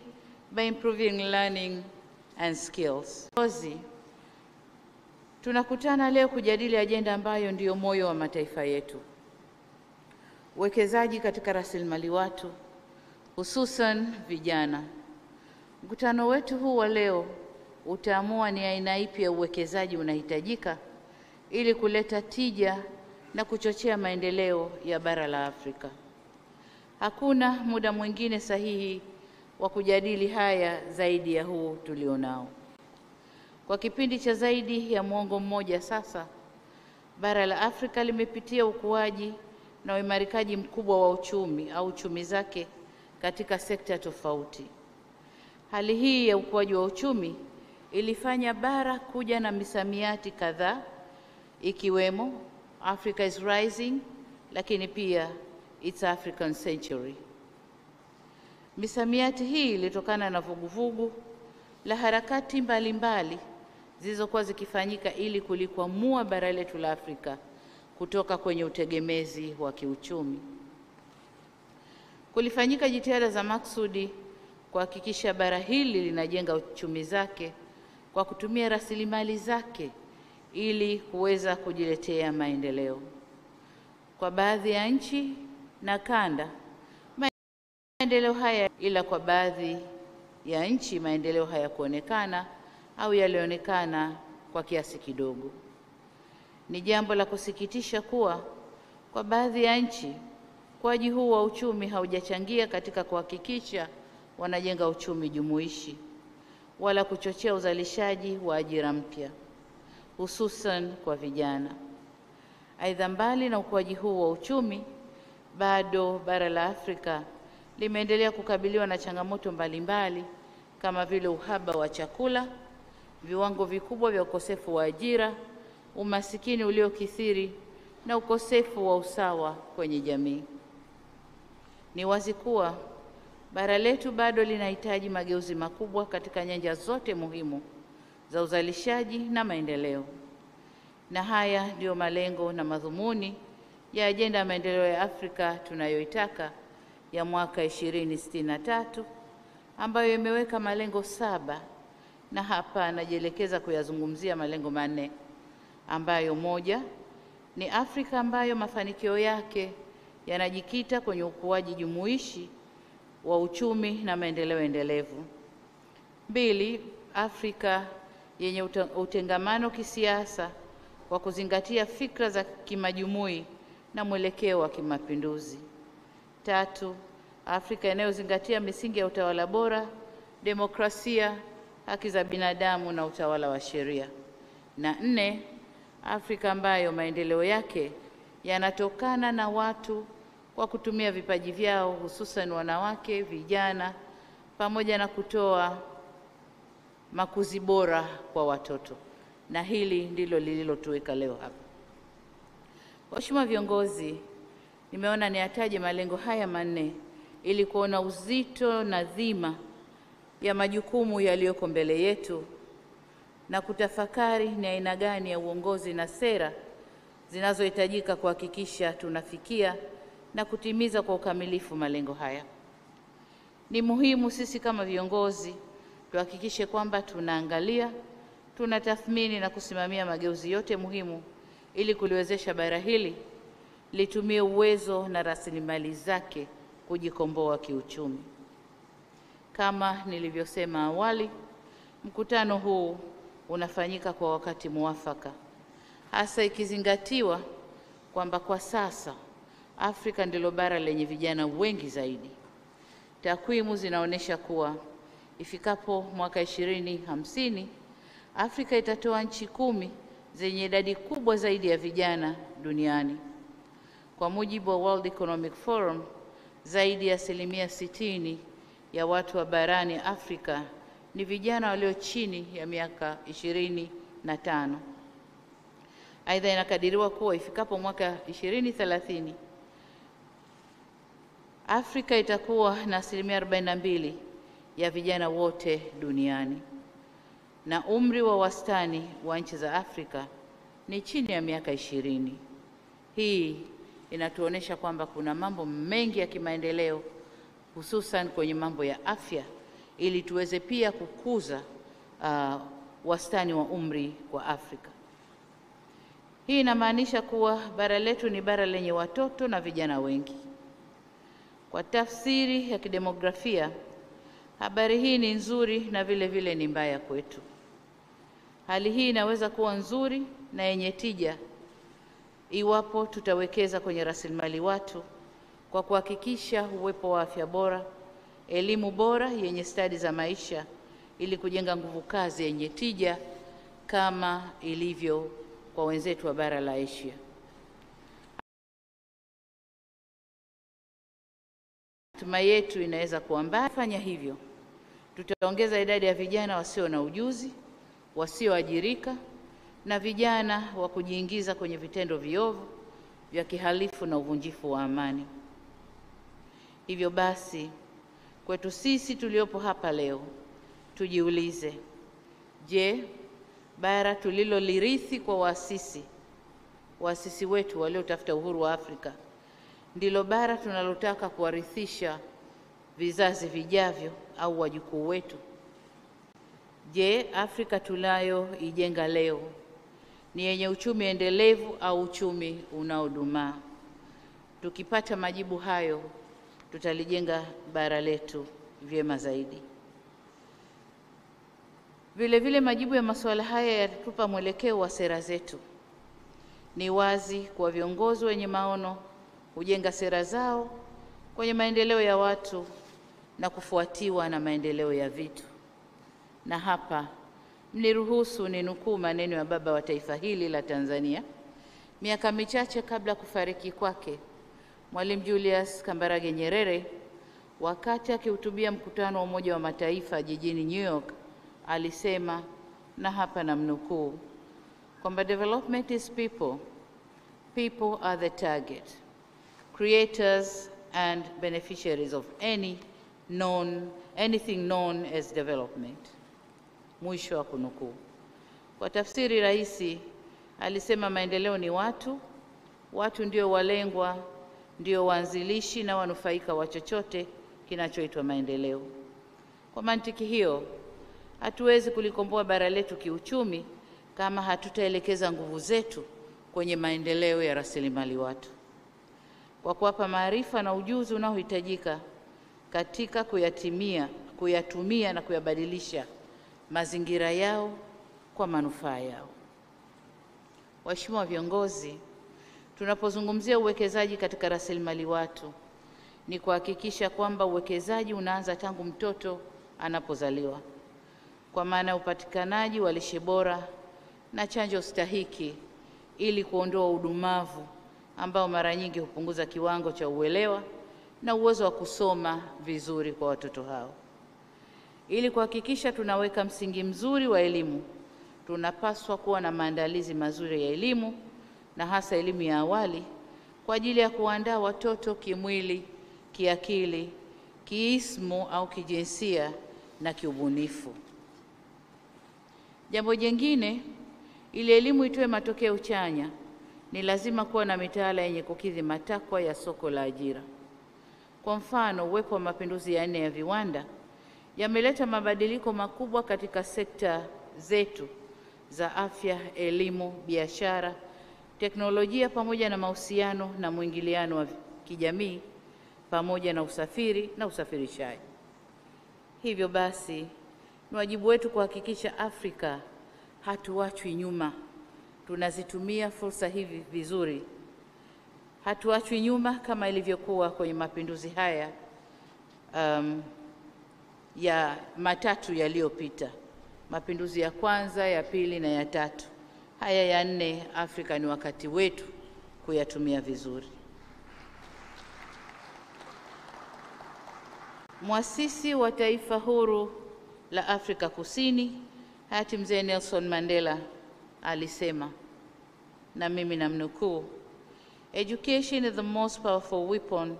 by improving learning and skills. Tunakutana leo kujadili ajenda ambayo ndiyo moyo wa mataifa yetu: uwekezaji katika rasilimali watu, hususan vijana. Mkutano wetu huu wa leo utaamua ni aina ipi ya uwekezaji unahitajika ili kuleta tija na kuchochea maendeleo ya bara la Afrika. Hakuna muda mwingine sahihi wa kujadili haya zaidi ya huu tulionao. Kwa kipindi cha zaidi ya muongo mmoja sasa, bara la Afrika limepitia ukuaji na uimarikaji mkubwa wa uchumi au chumi zake katika sekta tofauti. Hali hii ya ukuaji wa uchumi ilifanya bara kuja na misamiati kadhaa, ikiwemo Africa is rising, lakini pia it's African century. Misamiati hii ilitokana na vuguvugu la harakati mbalimbali zilizokuwa zikifanyika ili kulikwamua bara letu la Afrika kutoka kwenye utegemezi wa kiuchumi. Kulifanyika jitihada za maksudi kuhakikisha bara hili linajenga uchumi zake kwa kutumia rasilimali zake ili kuweza kujiletea maendeleo. Kwa baadhi ya nchi na kanda, maendeleo haya, ila kwa baadhi ya nchi maendeleo hayakuonekana au yalionekana kwa kiasi kidogo. Ni jambo la kusikitisha kuwa kwa baadhi ya nchi ukuaji huu wa uchumi haujachangia katika kuhakikisha wanajenga uchumi jumuishi wala kuchochea uzalishaji wa ajira mpya, hususan kwa vijana. Aidha, mbali na ukuaji huu wa uchumi, bado bara la Afrika limeendelea kukabiliwa na changamoto mbalimbali kama vile uhaba wa chakula, viwango vikubwa vya ukosefu wa ajira, umasikini uliokithiri na ukosefu wa usawa kwenye jamii. Ni wazi kuwa bara letu bado linahitaji mageuzi makubwa katika nyanja zote muhimu za uzalishaji na maendeleo. Na haya ndiyo malengo na madhumuni ya ajenda ya maendeleo ya Afrika tunayoitaka ya mwaka 2063 ambayo imeweka malengo 7, na hapa najielekeza kuyazungumzia malengo 4 ambayo: moja, ni Afrika ambayo mafanikio yake yanajikita kwenye ukuaji jumuishi wa uchumi na maendeleo endelevu. 2, Afrika yenye utengamano kisiasa kwa kuzingatia fikra za kimajumui na mwelekeo wa kimapinduzi. 3, Afrika inayozingatia misingi ya utawala bora demokrasia, haki za binadamu na utawala wa sheria. Na 4, Afrika ambayo maendeleo yake yanatokana na watu kwa kutumia vipaji vyao, hususan wanawake, vijana, pamoja na kutoa makuzi bora kwa watoto. Na hili ndilo lililotuweka leo hapa. Waheshimiwa viongozi, nimeona niataje malengo haya 4 ili kuona uzito na dhima ya majukumu yaliyoko mbele yetu na kutafakari ni aina gani ya uongozi na sera zinazohitajika kuhakikisha tunafikia na kutimiza kwa ukamilifu malengo haya. Ni muhimu sisi kama viongozi tuhakikishe kwamba tunaangalia, tunatathmini na kusimamia mageuzi yote muhimu ili kuliwezesha bara hili litumie uwezo na rasilimali zake kujikomboa kiuchumi. Kama nilivyosema awali, mkutano huu unafanyika kwa wakati muafaka, hasa ikizingatiwa kwamba kwa sasa Afrika ndilo bara lenye vijana wengi zaidi. Takwimu zinaonyesha kuwa ifikapo mwaka 2050 Afrika itatoa nchi 10 zenye idadi kubwa zaidi ya vijana duniani. Kwa mujibu wa World Economic Forum, zaidi ya 60% ya watu wa barani Afrika ni vijana walio chini ya miaka 25. Aidha, inakadiriwa kuwa ifikapo mwaka 2030 Afrika itakuwa na 42% ya vijana wote duniani, na umri wa wastani wa nchi za Afrika ni chini ya miaka 20. Hii inatuonesha kwamba kuna mambo mengi ya kimaendeleo, hususan kwenye mambo ya afya, ili tuweze pia kukuza wastani wa umri kwa Afrika. Hii inamaanisha kuwa bara letu ni bara lenye watoto na vijana wengi. Kwa tafsiri ya kidemografia, habari hii ni nzuri na vile vile ni mbaya kwetu. Hali hii inaweza kuwa nzuri na yenye tija iwapo tutawekeza kwenye rasilimali watu kwa kuhakikisha uwepo wa afya bora, elimu bora yenye stadi za maisha ili kujenga nguvu kazi yenye tija kama ilivyo kwa wenzetu wa bara la Asia. Hatima yetu inaweza kuwa mbaya. Fanya hivyo, tutaongeza idadi ya vijana wasio na ujuzi, wasioajirika na vijana wa kujiingiza kwenye vitendo viovu vya kihalifu na uvunjifu wa amani. Hivyo basi, kwetu sisi tuliopo hapa leo, tujiulize, je, bara tulilolirithi kwa waasisi wetu waliotafuta uhuru wa Afrika ndilo bara tunalotaka kuwarithisha vizazi vijavyo au wajukuu wetu? Je, Afrika tunayoijenga leo ni yenye uchumi endelevu au uchumi unaodumaa? Tukipata majibu hayo, tutalijenga bara letu vyema zaidi. Vile vile majibu ya masuala haya yatatupa mwelekeo wa sera zetu. Ni wazi kwa viongozi wenye maono hujenga sera zao kwenye maendeleo ya watu na kufuatiwa na maendeleo ya vitu. Na hapa mniruhusu ninukuu maneno ya baba wa taifa hili la Tanzania miaka michache kabla kufariki kwake, Mwalimu Julius Kambarage Nyerere, wakati akihutubia mkutano wa Umoja wa Mataifa jijini New York. Alisema, na hapa namnukuu, kwamba development is people. People are the target, creators and beneficiaries of anything known as development. Mwisho wa kunukuu. Kwa tafsiri rahisi, alisema maendeleo ni watu, watu ndio walengwa, ndio waanzilishi na wanufaika wa chochote kinachoitwa maendeleo. Kwa mantiki hiyo, hatuwezi kulikomboa bara letu kiuchumi kama hatutaelekeza nguvu zetu kwenye maendeleo ya rasilimali watu, kwa kuwapa maarifa na ujuzi unaohitajika katika kuyatumia na kuyabadilisha mazingira yao kwa manufaa yao. Waheshimiwa viongozi, tunapozungumzia uwekezaji katika rasilimali watu, ni kuhakikisha kwamba uwekezaji unaanza tangu mtoto anapozaliwa, kwa maana upatikanaji wa lishe bora na chanjo stahiki ili kuondoa udumavu ambao mara nyingi hupunguza kiwango cha uelewa na uwezo wa kusoma vizuri kwa watoto hao. Ili kuhakikisha tunaweka msingi mzuri wa elimu, tunapaswa kuwa na maandalizi mazuri ya elimu na hasa elimu ya awali kwa ajili ya kuandaa watoto kimwili, kiakili, kiismu au kijinsia na kiubunifu. Jambo jingine, ili elimu itoe matokeo chanya, ni lazima kuwa na mitaala yenye kukidhi matakwa ya soko la ajira. Kwa mfano, uwepo wa mapinduzi ya 4 ya viwanda yameleta mabadiliko makubwa katika sekta zetu za afya, elimu, biashara, teknolojia pamoja na mahusiano na mwingiliano wa kijamii pamoja na usafiri na usafirishaji. Hivyo basi, ni wajibu wetu kuhakikisha Afrika hatuachwi nyuma. Tunazitumia fursa hivi vizuri. Hatuachwi nyuma kama ilivyokuwa kwenye mapinduzi haya ya matatu yaliyopita. Mapinduzi ya kwanza, ya pili na ya tatu. Haya ya 4, Afrika ni wakati wetu kuyatumia vizuri. Mwasisi wa taifa huru la Afrika Kusini, hayati Mzee Nelson Mandela, alisema, na mimi namnukuu, "Education is the most powerful weapon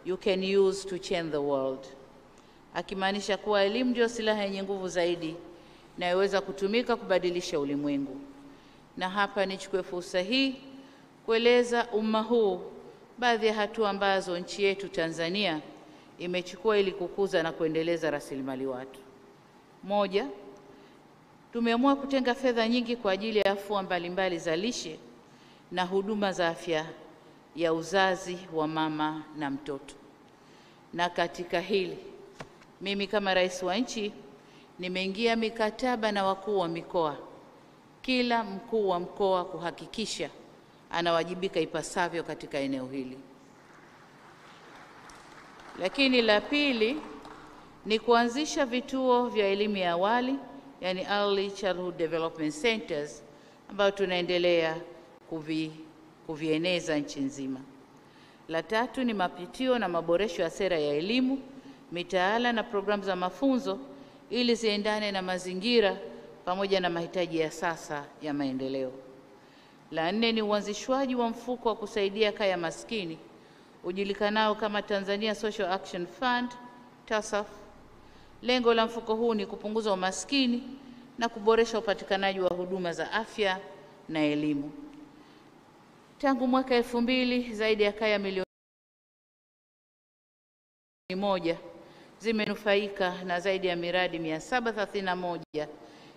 you can use to change the world." Akimaanisha kuwa elimu ndio silaha yenye nguvu zaidi inayoweza kutumika kubadilisha ulimwengu. Na hapa nichukue fursa hii kueleza umma huu baadhi ya hatua ambazo nchi yetu Tanzania imechukua ili kukuza na kuendeleza rasilimali watu. Moja, tumeamua kutenga fedha nyingi kwa ajili ya afua mbalimbali za lishe na huduma za afya ya uzazi wa mama na mtoto. Na katika hili, mimi kama rais wa nchi nimeingia mikataba na wakuu wa mikoa, kila mkuu wa mkoa kuhakikisha anawajibika ipasavyo katika eneo hili. Lakini la pili ni kuanzisha vituo vya elimu ya awali, yani Early Childhood Development Centers, ambayo tunaendelea kuvieneza nchi nzima. La tatu ni mapitio na maboresho ya sera ya elimu, mitaala na programu za mafunzo ili ziendane na mazingira pamoja na mahitaji ya sasa ya maendeleo. La 4 ni uanzishwaji wa mfuko wa kusaidia kaya maskini ujulikanao kama Tanzania Social Action Fund, TASAF. Lengo la mfuko huu ni kupunguza umaskini na kuboresha upatikanaji wa huduma za afya na elimu. Tangu mwaka 2000 zaidi ya kaya milioni 1 zimenufaika na zaidi ya miradi 731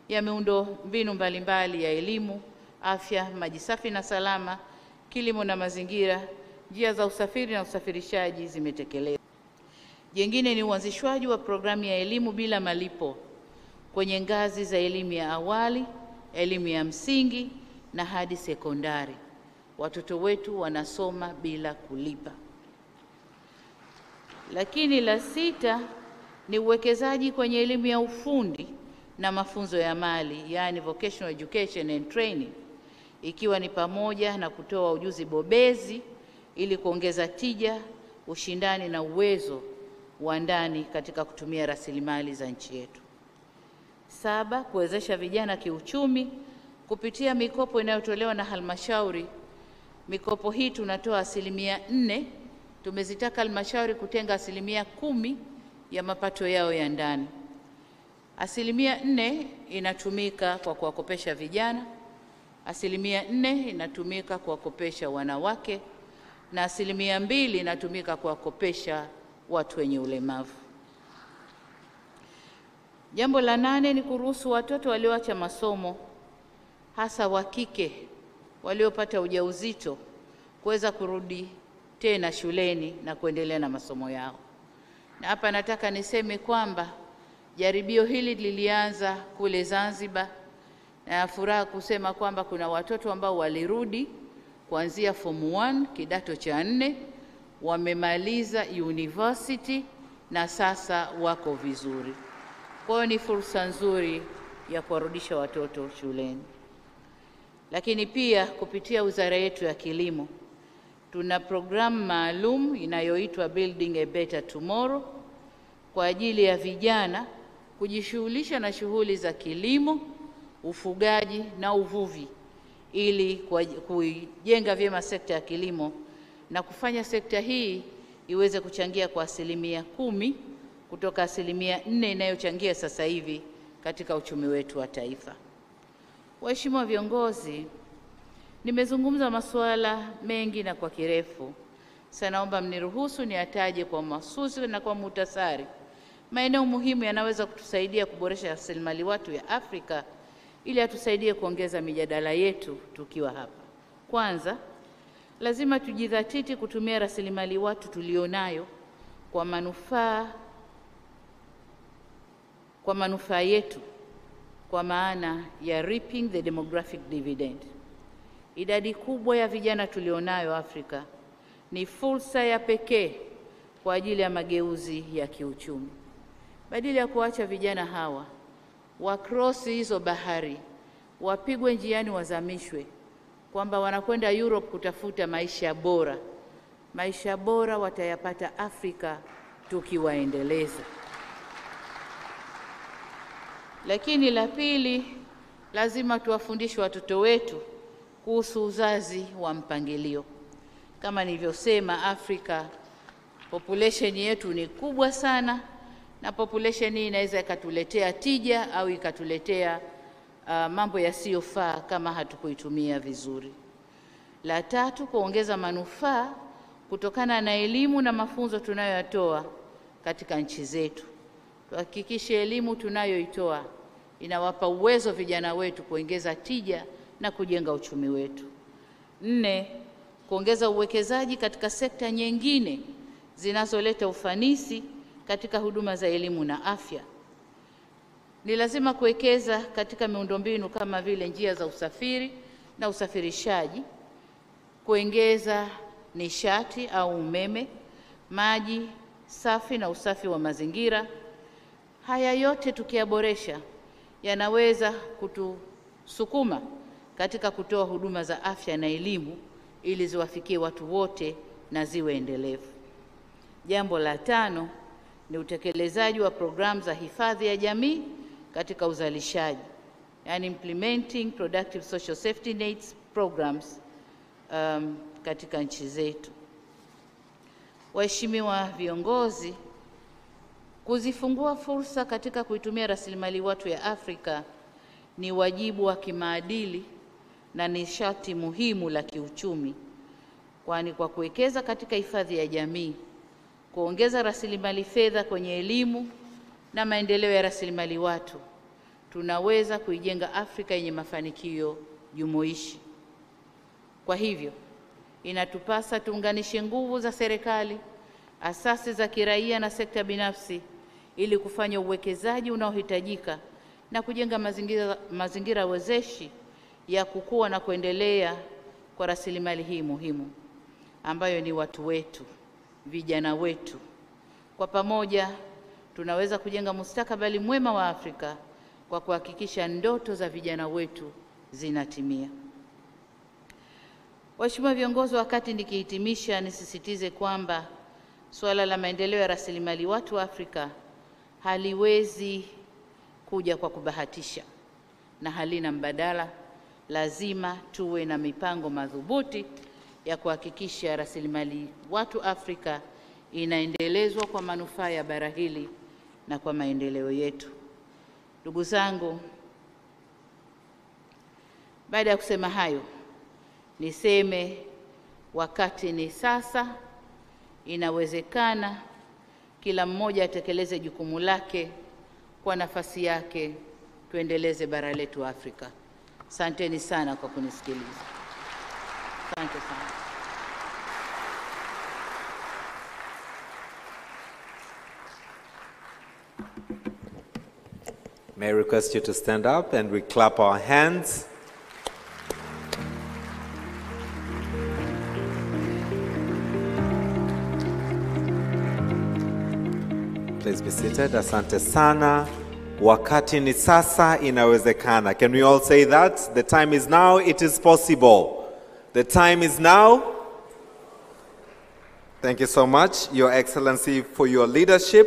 ya miundo mbinu mbalimbali ya elimu, afya, maji safi na salama, kilimo na mazingira, njia za usafiri na usafirishaji zimetekelezwa. Jingine ni uanzishwaji wa programu ya elimu bila malipo kwenye ngazi za elimu ya awali, elimu ya msingi na hadi sekondari. Watoto wetu wanasoma bila kulipa. Lakini la 6 ni uwekezaji kwenye elimu ya ufundi na mafunzo ya mali, yani vocational education and training, ikiwa ni pamoja na kutoa ujuzi bobezi ili kuongeza tija, ushindani na uwezo wa ndani katika kutumia rasilimali za nchi yetu. 7, kuwezesha vijana kiuchumi kupitia mikopo inayotolewa na halmashauri. Mikopo hii tunatoa 4%, tumezitaka halmashauri kutenga 10% ya mapato yao ya ndani. 4% inatumika kwa kuwakopesha vijana, 4% inatumika kuwakopesha wanawake na 2% inatumika kuwakopesha watu wenye ulemavu. Jambo la 8 ni kuruhusu watoto walioacha masomo, hasa wa kike waliopata ujauzito, kuweza kurudi tena shuleni na kuendelea na masomo yao. Na hapa nataka niseme kwamba jaribio hili lilianza kule Zanzibar, na furaha kusema kwamba kuna watoto ambao walirudi kuanzia form 1 kidato cha 4, wamemaliza university na sasa wako vizuri. Kwa hiyo ni fursa nzuri ya kuwarudisha watoto shuleni. Lakini pia kupitia wizara yetu ya kilimo tuna programu maalum inayoitwa Building a Better Tomorrow kwa ajili ya vijana kujishughulisha na shughuli za kilimo, ufugaji na uvuvi ili kuijenga vyema sekta ya kilimo na kufanya sekta hii iweze kuchangia kwa 10% kutoka 4% inayochangia sasa hivi katika uchumi wetu wa taifa. Waheshimiwa viongozi, nimezungumza masuala mengi na kwa kirefu. Sasa naomba mniruhusu niataje kwa mahsusi na kwa muhtasari maeneo muhimu yanaweza kutusaidia kuboresha rasilimali watu ya Afrika ili atusaidie kuongeza mijadala yetu tukiwa hapa. Kwanza, lazima tujidhatiti kutumia rasilimali watu tulionayo kwa manufaa yetu, kwa maana ya reaping the demographic dividend. Idadi kubwa ya vijana tulionayo Afrika ni fursa ya pekee kwa ajili ya mageuzi ya kiuchumi. Badala ya kuacha vijana hawa wakrosi hizo bahari, wapigwe njiani, wazamishwe, kwamba wanakwenda Europe kutafuta maisha bora. Maisha bora watayapata Afrika tukiwaendeleza. Lakini la pili, lazima tuwafundishe watoto wetu kuhusu uzazi wa mpangilio. Kama nilivyosema, Afrika population yetu ni kubwa sana, na population hii inaweza ikatuletea tija au ikatuletea mambo yasiyofaa kama hatukuitumia vizuri. La tatu, kuongeza manufaa kutokana na elimu na mafunzo tunayoyatoa katika nchi zetu. Tuhakikishe elimu tunayoitoa inawapa uwezo vijana wetu kuongeza tija na kujenga uchumi wetu. 4, kuongeza uwekezaji katika sekta nyingine zinazoleta ufanisi katika huduma za elimu na afya. Ni lazima kuwekeza katika miundombinu kama vile njia za usafiri na usafirishaji, kuongeza nishati au umeme, maji safi na usafi wa mazingira. Haya yote tukiyaboresha yanaweza kutusukuma katika kutoa huduma za afya na elimu ili ziwafikie watu wote na ziwe endelevu. Jambo la 5 ni utekelezaji wa programu za hifadhi ya jamii katika uzalishaji, yani implementing productive social safety nets programs katika nchi zetu. Waheshimiwa viongozi, kuzifungua fursa katika kuitumia rasilimali watu ya Afrika ni wajibu wa kimaadili na ni sharti muhimu la kiuchumi, kwani kwa kuwekeza katika hifadhi ya jamii, kuongeza rasilimali fedha kwenye elimu na maendeleo ya rasilimali watu, tunaweza kuijenga Afrika yenye mafanikio jumuishi. Kwa hivyo, inatupasa tuunganishe nguvu za serikali, asasi za kiraia na sekta binafsi ili kufanya uwekezaji unaohitajika na kujenga mazingira wezeshi ya kukua na kuendelea kwa rasilimali hii muhimu ambayo ni watu wetu, vijana wetu. Kwa pamoja tunaweza kujenga mustakabali mwema wa Afrika kwa kuhakikisha ndoto za vijana wetu zinatimia. Waheshimiwa viongozi, wakati nikihitimisha, nisisitize kwamba suala la maendeleo ya rasilimali watu wa Afrika haliwezi kuja kwa kubahatisha na halina mbadala. Lazima tuwe na mipango madhubuti ya kuhakikisha rasilimali watu Afrika inaendelezwa kwa manufaa ya bara hili na kwa maendeleo yetu. Ndugu zangu, baada ya kusema hayo, niseme wakati ni sasa. Inawezekana kila mmoja atekeleze jukumu lake kwa nafasi yake, tuendeleze bara letu Afrika. Asanteni sana kwa kunisikiliza. Asante sana. May I request you to stand up and we clap our hands. Please be seated. Asante sana. Wakati ni sasa, inawezekana. Can we all say that? The time is now, it is possible. The time is now. Thank you so much, Your Excellency, for your leadership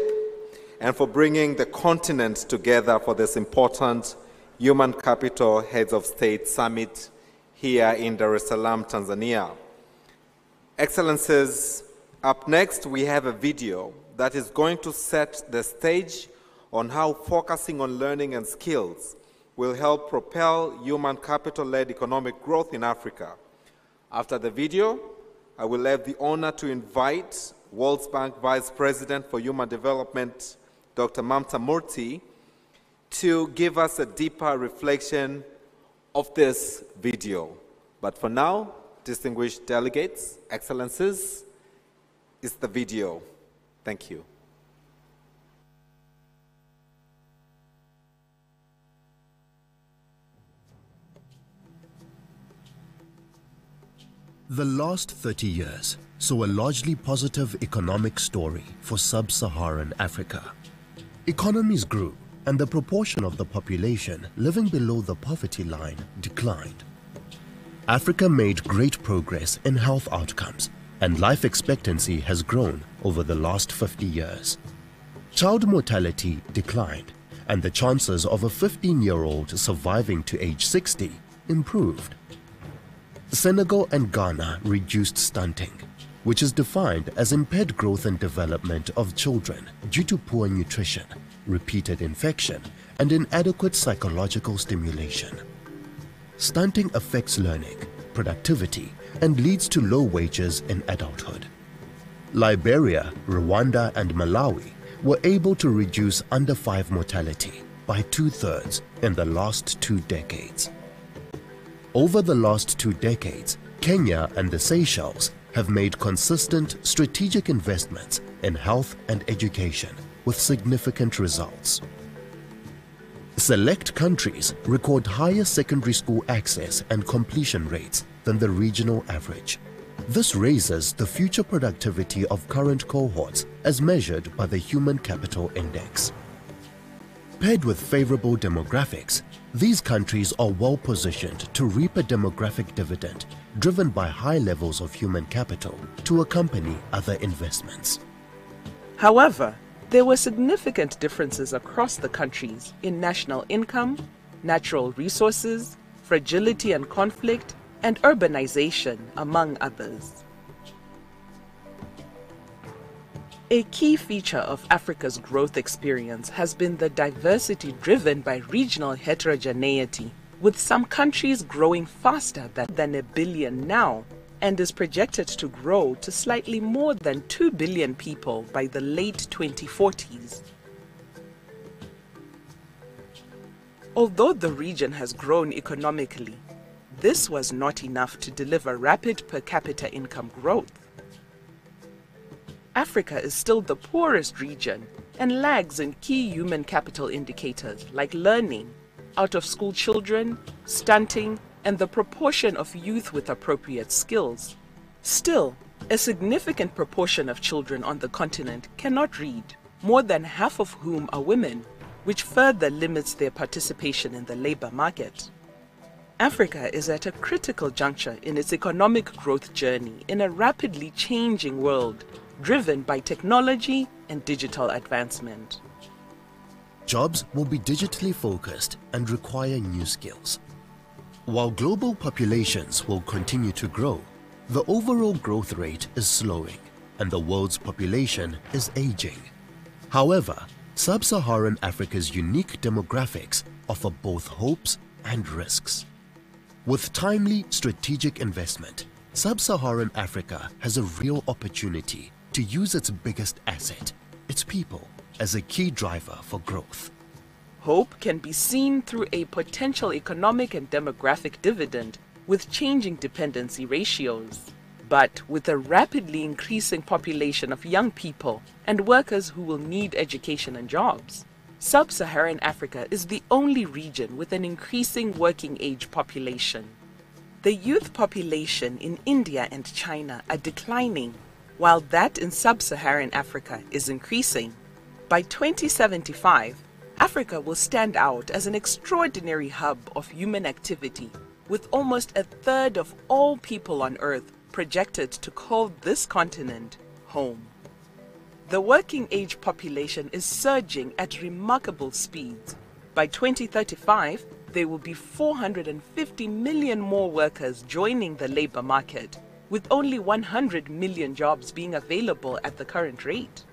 and for bringing the continent together for this important Human Capital Heads of State Summit here in Dar es Salaam, Tanzania. Excellencies, up next we have a video that is going to set the stage on how focusing on learning and skills will help propel human capital-led economic growth in Africa. After the video, I will have the honor to invite World Bank Vice President for Human Development, Dr. Mamta Murthy, to give us a deeper reflection of this video. But for now, distinguished delegates, excellencies, is the video. Thank you. The last 30 years saw a largely positive economic story for sub-Saharan Africa. Economies grew, and the proportion of the population living below the poverty line declined. Africa made great progress in health outcomes, and life expectancy has grown over the last 50 years. Child mortality declined, and the chances of a 15-year-old surviving to age 60 improved. Senegal and Ghana reduced stunting, which is defined as impaired growth and development of children due to poor nutrition, repeated infection, and inadequate psychological stimulation. Stunting affects learning, productivity, and leads to low wages in adulthood. Liberia, Rwanda, and Malawi were able to reduce under 5 mortality by 2/3 in the last 2 decades. Over the last 2 decades, Kenya and the Seychelles have made consistent strategic investments in health and education with significant results. Select countries record higher secondary school access and completion rates than the regional average. This raises the future productivity of current cohorts as measured by the Human Capital Index. Paired with favorable demographics, these countries are well positioned to reap a demographic dividend driven by high levels of human capital to accompany other investments. However, there were significant differences across the countries in national income, natural resources, fragility and conflict, and urbanization, among others. A key feature of Africa's growth experience has been the diversity driven by regional heterogeneity, with some countries growing faster than 1 billion now, and is projected to grow to slightly more than 2 billion people by the late 2040s. Although the region has grown economically, this was not enough to deliver rapid per capita income growth. Africa is still the poorest region and lags in key human capital indicators like learning, out-of-school children, stunting, and the proportion of youth with appropriate skills. Still, a significant proportion of children on the continent cannot read, more than half of whom are women, which further limits their participation in the labor market. Africa is at a critical juncture in its economic growth journey in a rapidly changing world, driven by technology and digital advancement. Jobs will be digitally focused and require new skills. While global populations will continue to grow, the overall growth rate is slowing and the world's population is aging. However, sub-Saharan Africa's unique demographics offer both hopes and risks. With timely strategic investment, sub-Saharan Africa has a real opportunity to use its biggest asset, its people, as a key driver for growth. Hope can be seen through a potential economic and demographic dividend with changing dependency ratios. But with a rapidly increasing population of young people and workers who will need education and jobs, sub-Saharan Africa is the only region with an increasing working age population. The youth population in India and China are declining, while that in sub-Saharan Africa is increasing. By 2075, Africa will stand out as an extraordinary hub of human activity, with almost a third of all people on Earth projected to call this continent home. The working age population is surging at remarkable speeds. By 2035, there will be 450 million more workers joining the labor market, with only 100 million jobs being available at the current rate.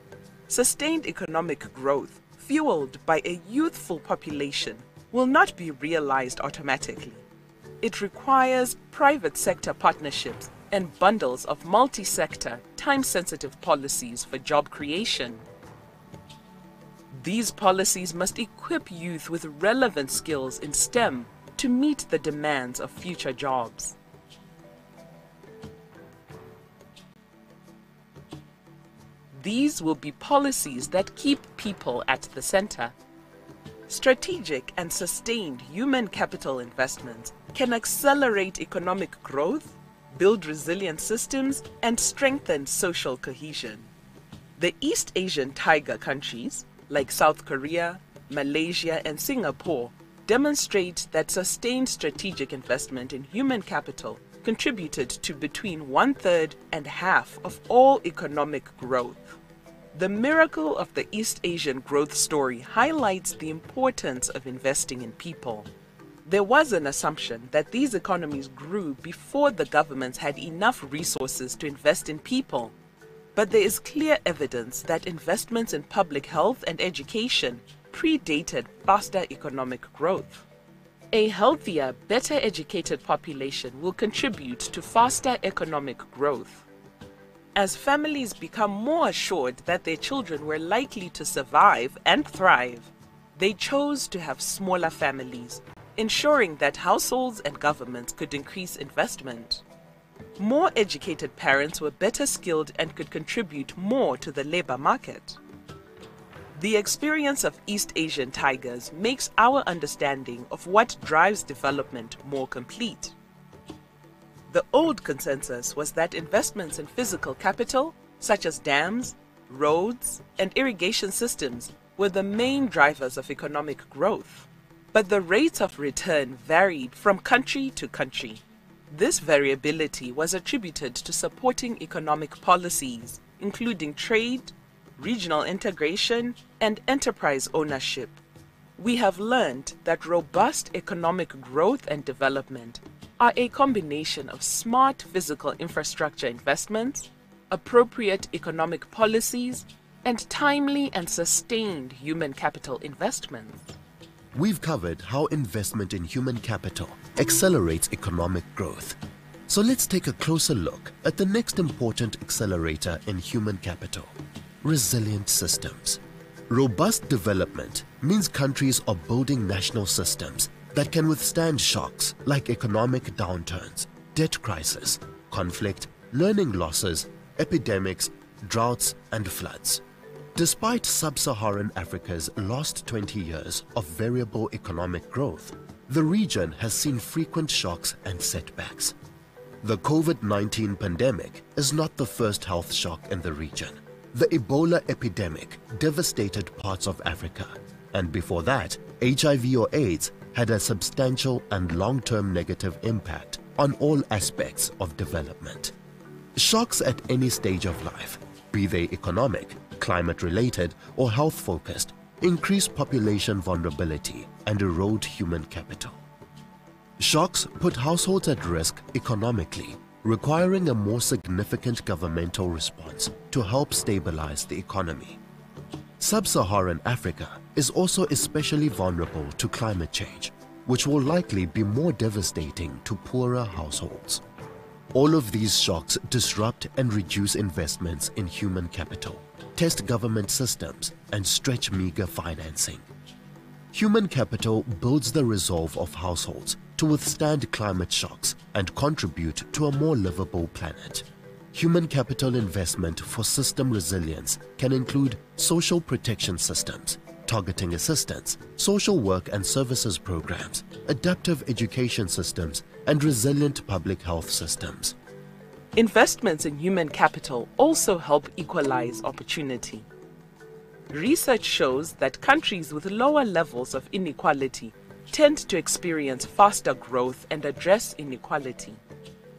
Sustained economic growth, fueled by a youthful population, will not be realized automatically. It requires private sector partnerships and bundles of multi-sector, time-sensitive policies for job creation. These policies must equip youth with relevant skills in STEM to meet the demands of future jobs. These will be policies that keep people at the center. Strategic and sustained human capital investments can accelerate economic growth, build resilient systems, and strengthen social cohesion. The East Asian tiger countries, like South Korea, Malaysia, and Singapore, demonstrate that sustained strategic investment in human capital contributed to between 1/3 and half of all economic growth. The miracle of the East Asian growth story highlights the importance of investing in people. There was an assumption that these economies grew before the governments had enough resources to invest in people. But there is clear evidence that investments in public health and education predated faster economic growth. A healthier, better educated population will contribute to faster economic growth. As families become more assured that their children were likely to survive and thrive, they chose to have smaller families, ensuring that households and governments could increase investment. More educated parents were better skilled and could contribute more to the labor market. The experience of East Asian tigers makes our understanding of what drives development more complete. The old consensus was that investments in physical capital, such as dams, roads, and irrigation systems, were the main drivers of economic growth. But the rates of return varied from country to country. This variability was attributed to supporting economic policies, including trade, regional integration, and enterprise ownership. We have learned that robust economic growth and development are a combination of smart physical infrastructure investments, appropriate economic policies, and timely and sustained human capital investments. We've covered how investment in human capital accelerates economic growth. So let's take a closer look at the next important accelerator in human capital: resilient systems. Robust development means countries are building national systems that can withstand shocks like economic downturns, debt crisis, conflict, learning losses, epidemics, droughts, and floods. Despite sub-Saharan Africa's last 20 years of variable economic growth, the region has seen frequent shocks and setbacks. The COVID-19 pandemic is not the first health shock in the region. The Ebola epidemic devastated parts of Africa, and before that, HIV or AIDS had a substantial and long-term negative impact on all aspects of development. Shocks at any stage of life, be they economic, climate-related, or health-focused, increase population vulnerability and erode human capital. Shocks put households at risk economically, requiring a more significant governmental response to help stabilize the economy. Sub-Saharan Africa is also especially vulnerable to climate change, which will likely be more devastating to poorer households. All of these shocks disrupt and reduce investments in human capital, test government systems, and stretch meager financing. Human capital builds the resolve of households to withstand climate shocks and contribute to a more livable planet. Human capital investment for system resilience can include social protection systems, targeting assistance, social work and services programs, adaptive education systems, and resilient public health systems. Investments in human capital also help equalize opportunity. Research shows that countries with lower levels of inequality tend to experience faster growth and address inequality.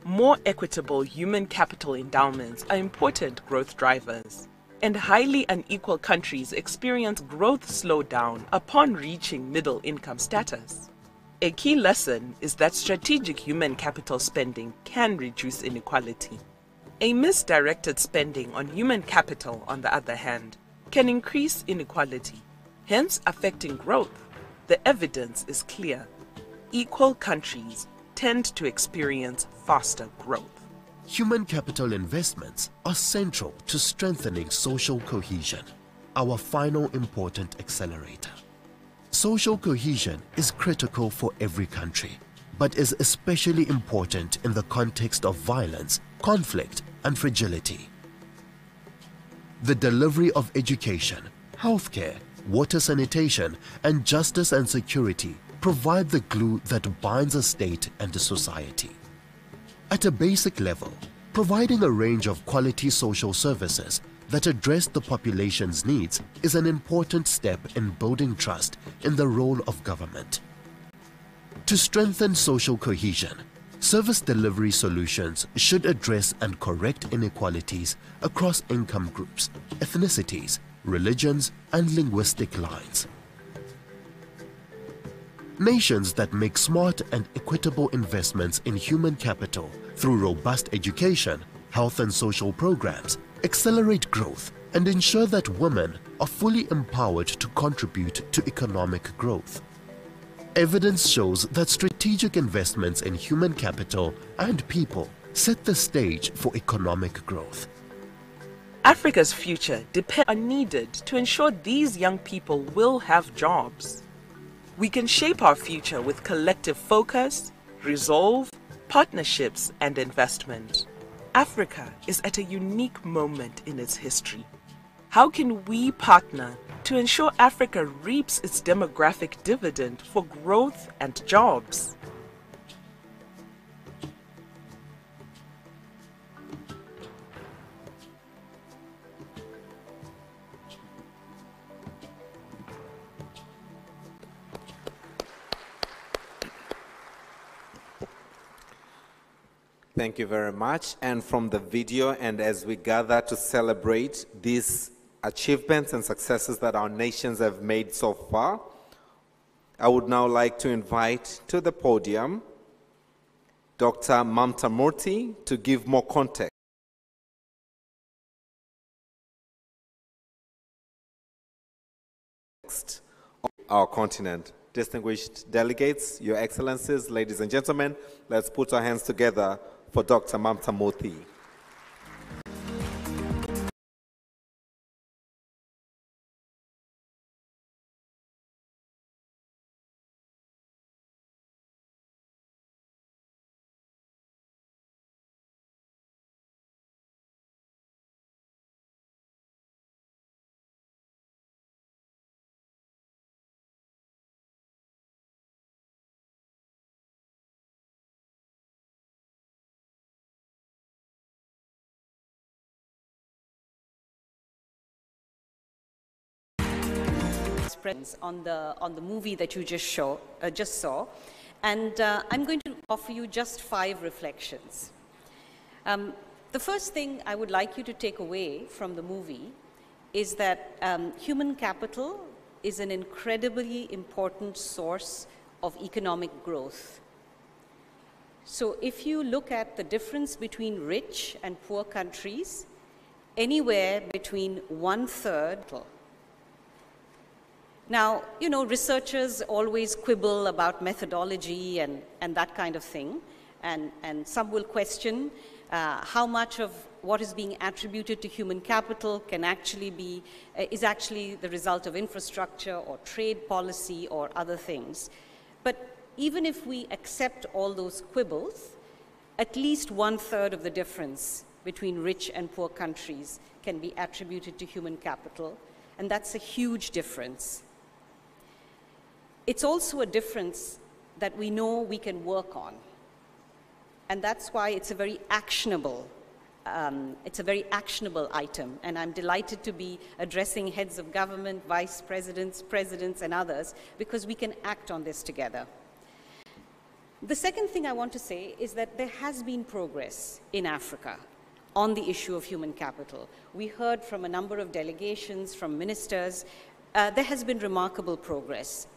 More equitable human capital endowments are important growth drivers, and highly unequal countries experience growth slowdown upon reaching middle income status. A key lesson is that strategic human capital spending can reduce inequality. A misdirected spending on human capital, on the other hand, can increase inequality, hence affecting growth. The evidence is clear. Equal countries tend to experience faster growth. Human capital investments are central to strengthening social cohesion, our final important accelerator. Social cohesion is critical for every country, but is especially important in the context of violence, conflict, and fragility. The delivery of education, healthcare, water sanitation, and justice and security provide the glue that binds a state and a society. At a basic level, providing a range of quality social services that address the population's needs is an important step in building trust in the role of government. To strengthen social cohesion, service delivery solutions should address and correct inequalities across income groups, ethnicities, religions, and linguistic lines. Nations that make smart and equitable investments in human capital through robust education, health and social programs accelerate growth and ensure that women are fully empowered to contribute to economic growth. Evidence shows that strategic investments in human capital and people set the stage for economic growth. Africa's future are needed to ensure these young people will have jobs. We can shape our future with collective focus, resolve, partnerships, and investment. Africa is at a unique moment in its history. How can we partner to ensure Africa reaps its demographic dividend for growth and jobs? Thank you very much. And from the video, and as we gather to celebrate these achievements and successes that our nations have made so far, I would now like to invite to the podium Dr. Mamta Murthy to give more context of our continent. Distinguished delegates, Your Excellencies, ladies and gentlemen, let's put our hands together for Dr. Mamta Murthy. On the movie that you just saw, and I'm going to offer you just 5 reflections. The first thing I would like you to take away from the movie is that human capital is an incredibly important source of economic growth. So if you look at the difference between rich and poor countries, anywhere between 1/3. Now, you know, researchers always quibble about methodology and that kind of thing, and some will question how much of what is being attributed to human capital can actually be, is actually the result of infrastructure or trade policy or other things. But even if we accept all those quibbles, at least 1/3 of the difference between rich and poor countries can be attributed to human capital, and that's a huge difference. It's also a difference that we know we can work on, and that's why it's a very actionable it's a very actionable item, and I'm delighted to be addressing heads of government, vice presidents, presidents, and others, because we can act on this together. The second thing I want to say is that there has been progress in Africa on the issue of human capital. We heard from a number of delegations, from ministers. There has been remarkable progress.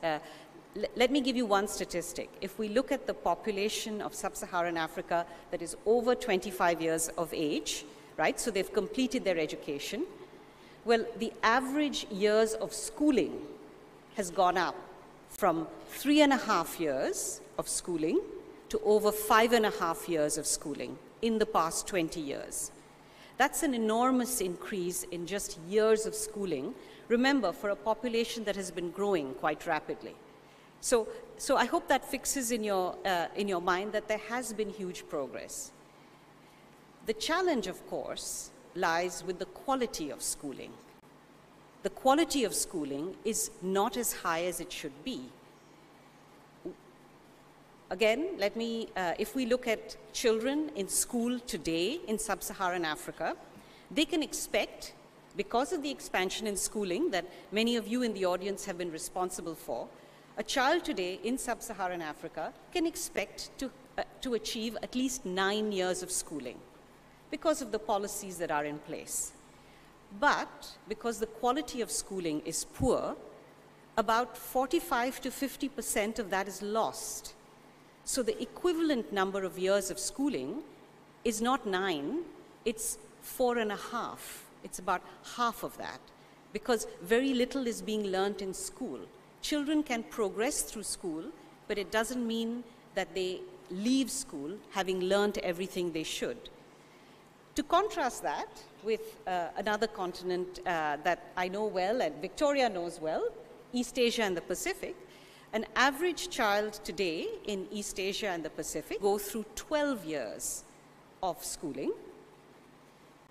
Let me give you one statistic. If we look at the population of sub-Saharan Africa that is over 25 years of age, right, so they've completed their education, well, the average years of schooling has gone up from 3.5 years of schooling to over 5.5 years of schooling in the past 20 years. That's an enormous increase in just years of schooling. Remember, for a population that has been growing quite rapidly. So I hope that fixes in your mind that there has been huge progress. The challenge, of course, lies with the quality of schooling. The quality of schooling is not as high as it should be. Again, if we look at children in school today in sub-Saharan Africa, they can expect, because of the expansion in schooling that many of you in the audience have been responsible for, a child today in sub-Saharan Africa can expect to achieve at least 9 years of schooling because of the policies that are in place. But because the quality of schooling is poor, about 45 to 50% of that is lost. So the equivalent number of years of schooling is not 9, it's 4.5. It's about half of that, because very little is being learnt in school. Children can progress through school, but it doesn't mean that they leave school having learnt everything they should. To contrast that with another continent that I know well and Victoria knows well, East Asia and the Pacific, an average child today in East Asia and the Pacific go through 12 years of schooling.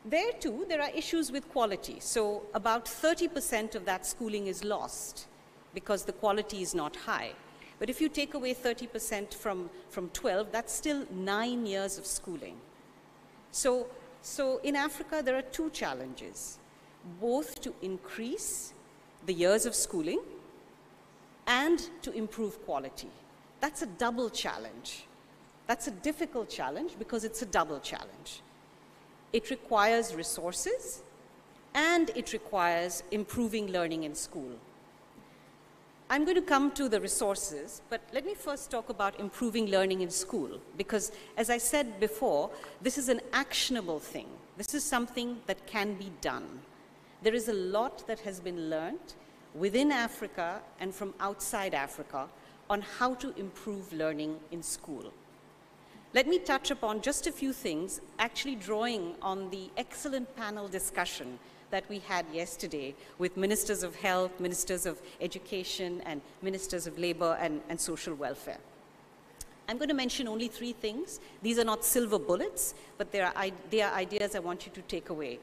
There too, there are issues with quality. So about 30% of that schooling is lost because the quality is not high. But if you take away 30% from 12, that's still 9 years of schooling. So in Africa, there are two challenges, both to increase the years of schooling and to improve quality. That's a double challenge. That's a difficult challenge because it's a double challenge. It requires resources and it requires improving learning in school. I'm going to come to the resources, but let me first talk about improving learning in school, because as I said before, this is an actionable thing. This is something that can be done. There is a lot that has been learned within Africa and from outside Africa on how to improve learning in school. Let me touch upon just a few things, actually drawing on the excellent panel discussion that we had yesterday with ministers of health, ministers of education, and ministers of labor and social welfare. I'm going to mention only 3 things. These are not silver bullets, but they are ideas I want you to take away.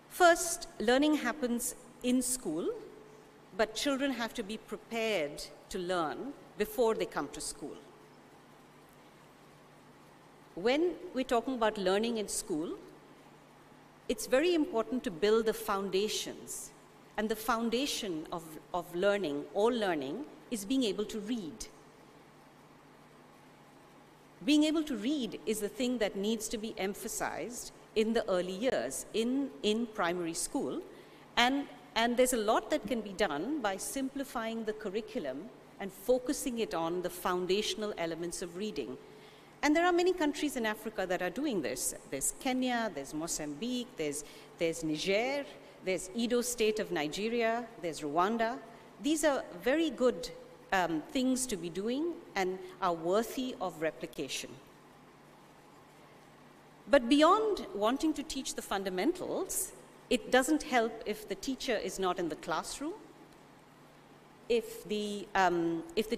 First, learning happens in school, but children have to be prepared to learn before they come to school. When we're talking about learning in school, it's very important to build the foundations. And the foundation of learning, all learning, is being able to read. Being able to read is the thing that needs to be emphasized in the early years, in primary school. And there's a lot that can be done by simplifying the curriculum and focusing it on the foundational elements of reading. And there are many countries in Africa that are doing this. There's Kenya, there's Mozambique, there's Niger, there's Edo State of Nigeria, there's Rwanda. These are very good things to be doing and are worthy of replication. But beyond wanting to teach the fundamentals, it doesn't help if the teacher is not in the classroom, if the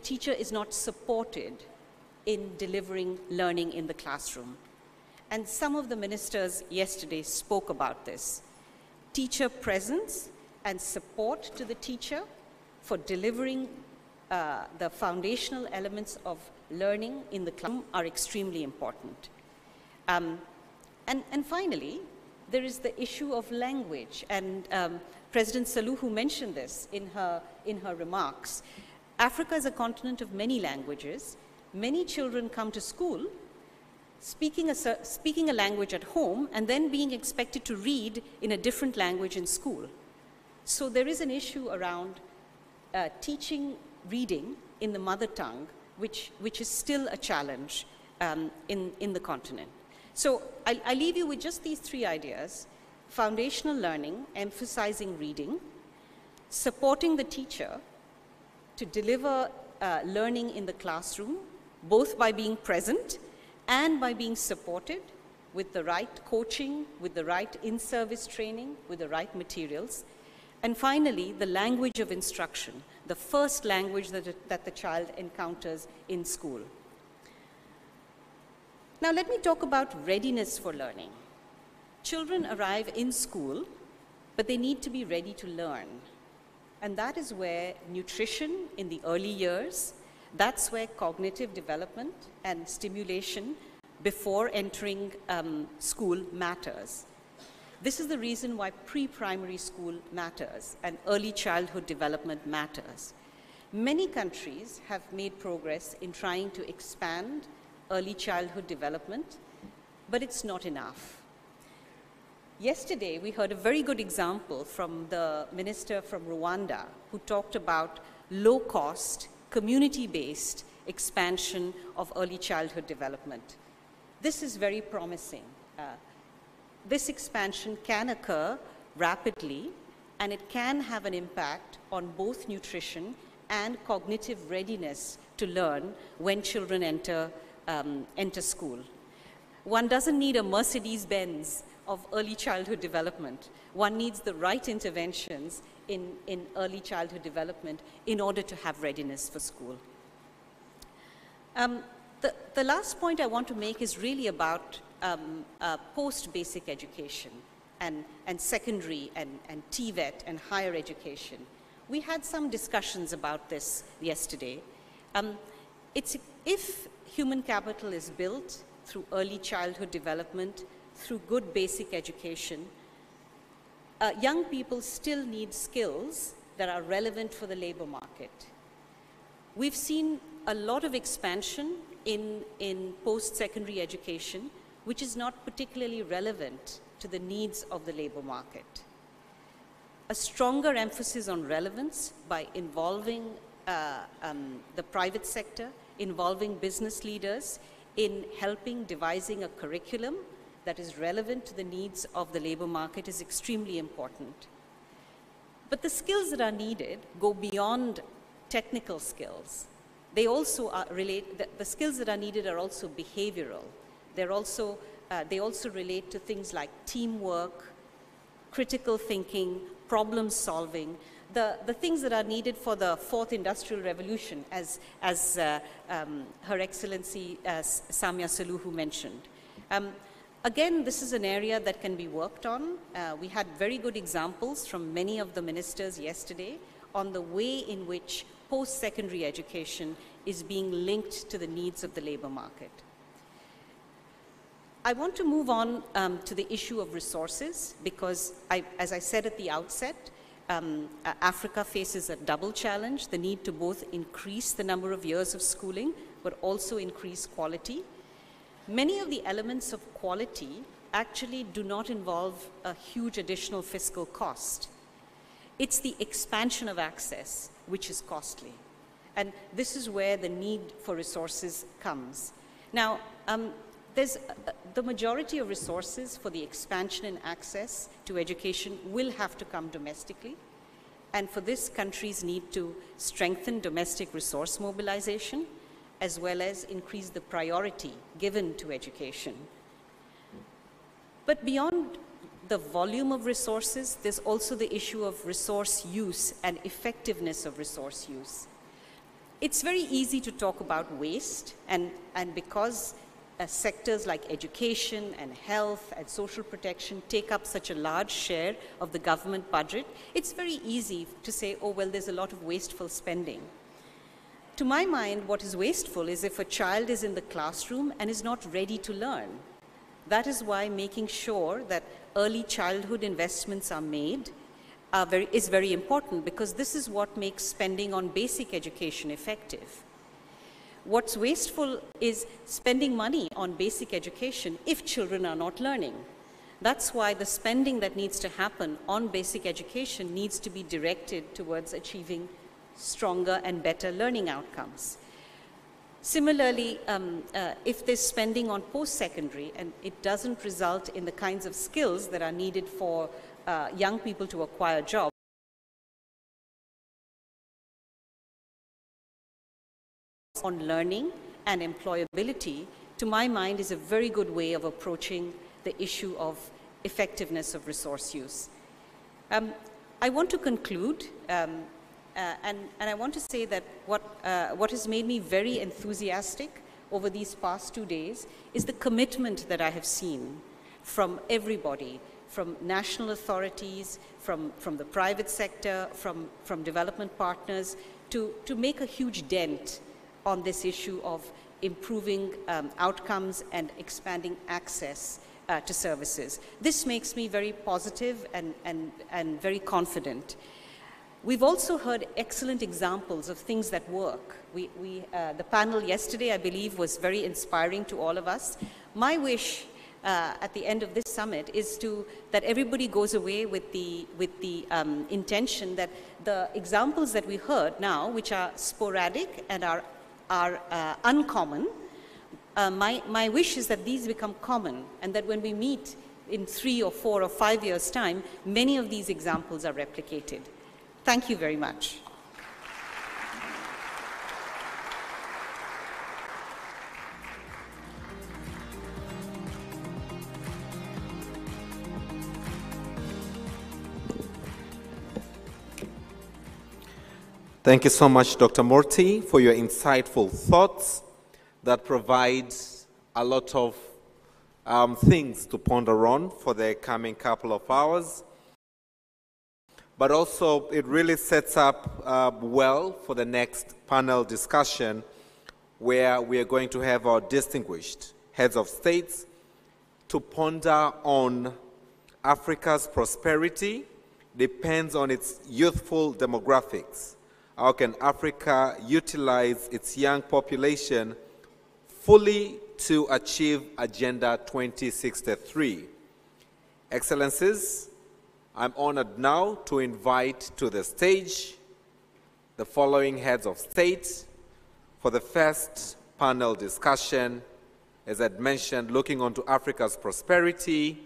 teacher is not supported in delivering learning in the classroom. And some of the ministers yesterday spoke about this. Teacher presence and support to the teacher for delivering the foundational elements of learning in the classroom are extremely important. And finally, there is the issue of language, and President Suluhu mentioned this in her remarks. Africa is a continent of many languages. Many children come to school speaking a language at home and then being expected to read in a different language in school. So there is an issue around teaching reading in the mother tongue, which is still a challenge in the continent. So I'll leave you with just these three ideas: foundational learning, emphasizing reading, supporting the teacher to deliver learning in the classroom, both by being present and by being supported with the right coaching, with the right in-service training, with the right materials. And finally, the language of instruction, the first language that the child encounters in school. Now let me talk about readiness for learning. Children arrive in school, but they need to be ready to learn. And that is where nutrition in the early years, that's where cognitive development and stimulation before entering school matters. This is the reason why pre-primary school matters and early childhood development matters. Many countries have made progress in trying to expand early childhood development, but it's not enough. Yesterday, we heard a very good example from the minister from Rwanda, who talked about low-cost, community-based expansion of early childhood development. This is very promising. This expansion can occur rapidly, and it can have an impact on both nutrition and cognitive readiness to learn when children enter school. One doesn't need a Mercedes-Benz of early childhood development. One needs the right interventions in early childhood development in order to have readiness for school. The last point I want to make is really about post-basic education and secondary and TVET and higher education. We had some discussions about this yesterday. If human capital is built through early childhood development, through good basic education, young people still need skills that are relevant for the labor market. We've seen a lot of expansion in post-secondary education, which is not particularly relevant to the needs of the labor market. A stronger emphasis on relevance by involving the private sector, involving business leaders in helping devising a curriculum that is relevant to the needs of the labor market is extremely important. But the skills that are needed go beyond technical skills. They also the skills that are needed are also behavioral. They also relate to things like teamwork, critical thinking, problem solving, the things that are needed for the fourth industrial revolution, as Her Excellency Samia Suluhu mentioned. Again, this is an area that can be worked on. We had very good examples from many of the ministers yesterday on the way in which post-secondary education is being linked to the needs of the labor market. I want to move on to the issue of resources because, as I said at the outset, Africa faces a double challenge, the need to both increase the number of years of schooling, but also increase quality. Many of the elements of quality actually do not involve a huge additional fiscal cost. It's the expansion of access which is costly. And this is where the need for resources comes. Now, the majority of resources for the expansion and access to education will have to come domestically. And for this, countries need to strengthen domestic resource mobilization, as well as increase the priority given to education. But beyond the volume of resources, there's also the issue of resource use and effectiveness of resource use. It's very easy to talk about waste, and because sectors like education and health and social protection take up such a large share of the government budget, it's very easy to say, oh, well, there's a lot of wasteful spending. To my mind, what is wasteful is if a child is in the classroom and is not ready to learn. That is why making sure that early childhood investments are made is very important, because this is what makes spending on basic education effective. What's wasteful is spending money on basic education if children are not learning. That's why the spending that needs to happen on basic education needs to be directed towards achieving stronger and better learning outcomes. Similarly, if there's spending on post-secondary and it doesn't result in the kinds of skills that are needed for young people to acquire jobs, on learning and employability, to my mind, is a very good way of approaching the issue of effectiveness of resource use. I want to conclude, and I want to say that what has made me very enthusiastic over these past 2 days is the commitment that I have seen from everybody, from national authorities, from the private sector, from development partners, to make a huge dent on this issue of improving outcomes and expanding access to services. This makes me very positive and very confident. We've also heard excellent examples of things that work. The panel yesterday, I believe, was very inspiring to all of us. My wish at the end of this summit is that everybody goes away with the intention that the examples that we heard now, which are sporadic and are uncommon, my wish is that these become common, and that when we meet in 3 or 4 or 5 years' time, many of these examples are replicated. Thank you very much. Thank you so much, Dr. Murthy, for your insightful thoughts that provide a lot of things to ponder on for the coming couple of hours. But also, it really sets up well for the next panel discussion, where we are going to have our distinguished heads of states to ponder on Africa's prosperity depends on its youthful demographics. How can Africa utilize its young population fully to achieve Agenda 2063? Excellencies, I'm honored now to invite to the stage the following heads of state for the first panel discussion, as I'd mentioned, looking onto Africa's prosperity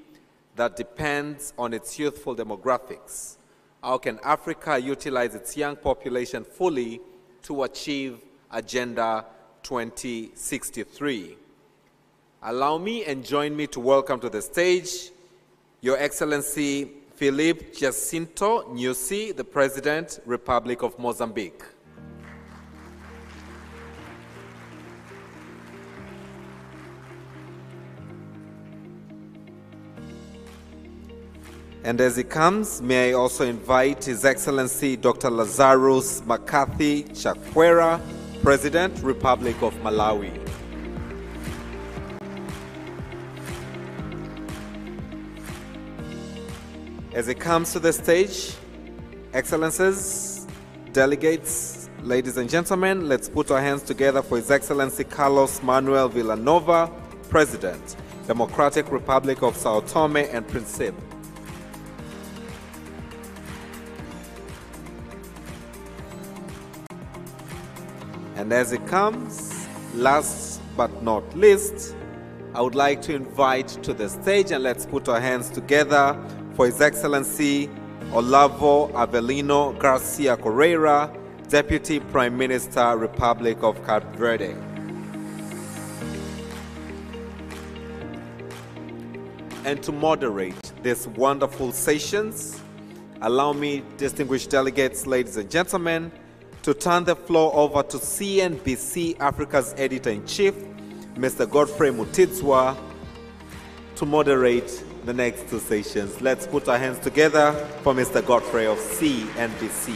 that depends on its youthful demographics. How can Africa utilize its young population fully to achieve Agenda 2063? Allow me and join me to welcome to the stage Your Excellency Philippe Jacinto Nyusi, the President, Republic of Mozambique. And as he comes, may I also invite His Excellency Dr. Lazarus McCarthy Chakwera, President, Republic of Malawi. As he comes to the stage, Excellencies, delegates, ladies and gentlemen, let's put our hands together for His Excellency Carlos Manuel Villanova, President, Democratic Republic of Sao Tome and Principe. And as it comes, last but not least, I would like to invite to the stage, and let's put our hands together for His Excellency Olavo Avelino Garcia Correira, Deputy Prime Minister, Republic of Cape Verde. And to moderate these wonderful sessions, allow me, distinguished delegates, ladies and gentlemen, to turn the floor over to CNBC Africa's Editor-in-Chief, Mr. Godfrey Mutizwa, to moderate the next 2 sessions. Let's put our hands together for Mr. Godfrey of CNBC.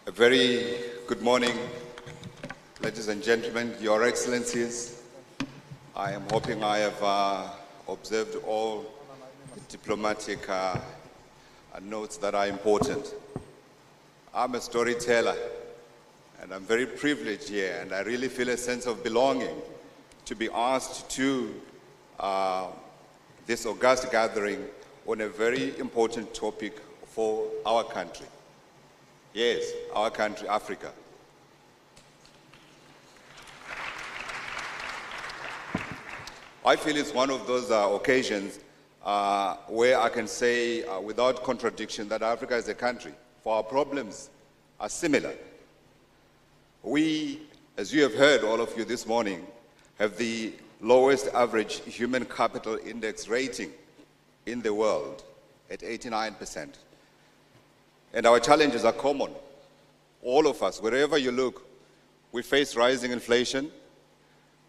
A very good morning, ladies and gentlemen, Your Excellencies. I am hoping I have observed all the diplomatic notes that are important. I'm a storyteller, and I'm very privileged here, and I really feel a sense of belonging to be asked to this august gathering on a very important topic for our country. Yes, our country, Africa. I feel it's one of those occasions where I can say without contradiction that Africa is a country, for our problems are similar. We, as you have heard, all of you this morning, have the lowest average human capital index rating in the world at 89%. And our challenges are common. All of us, wherever you look, we face rising inflation,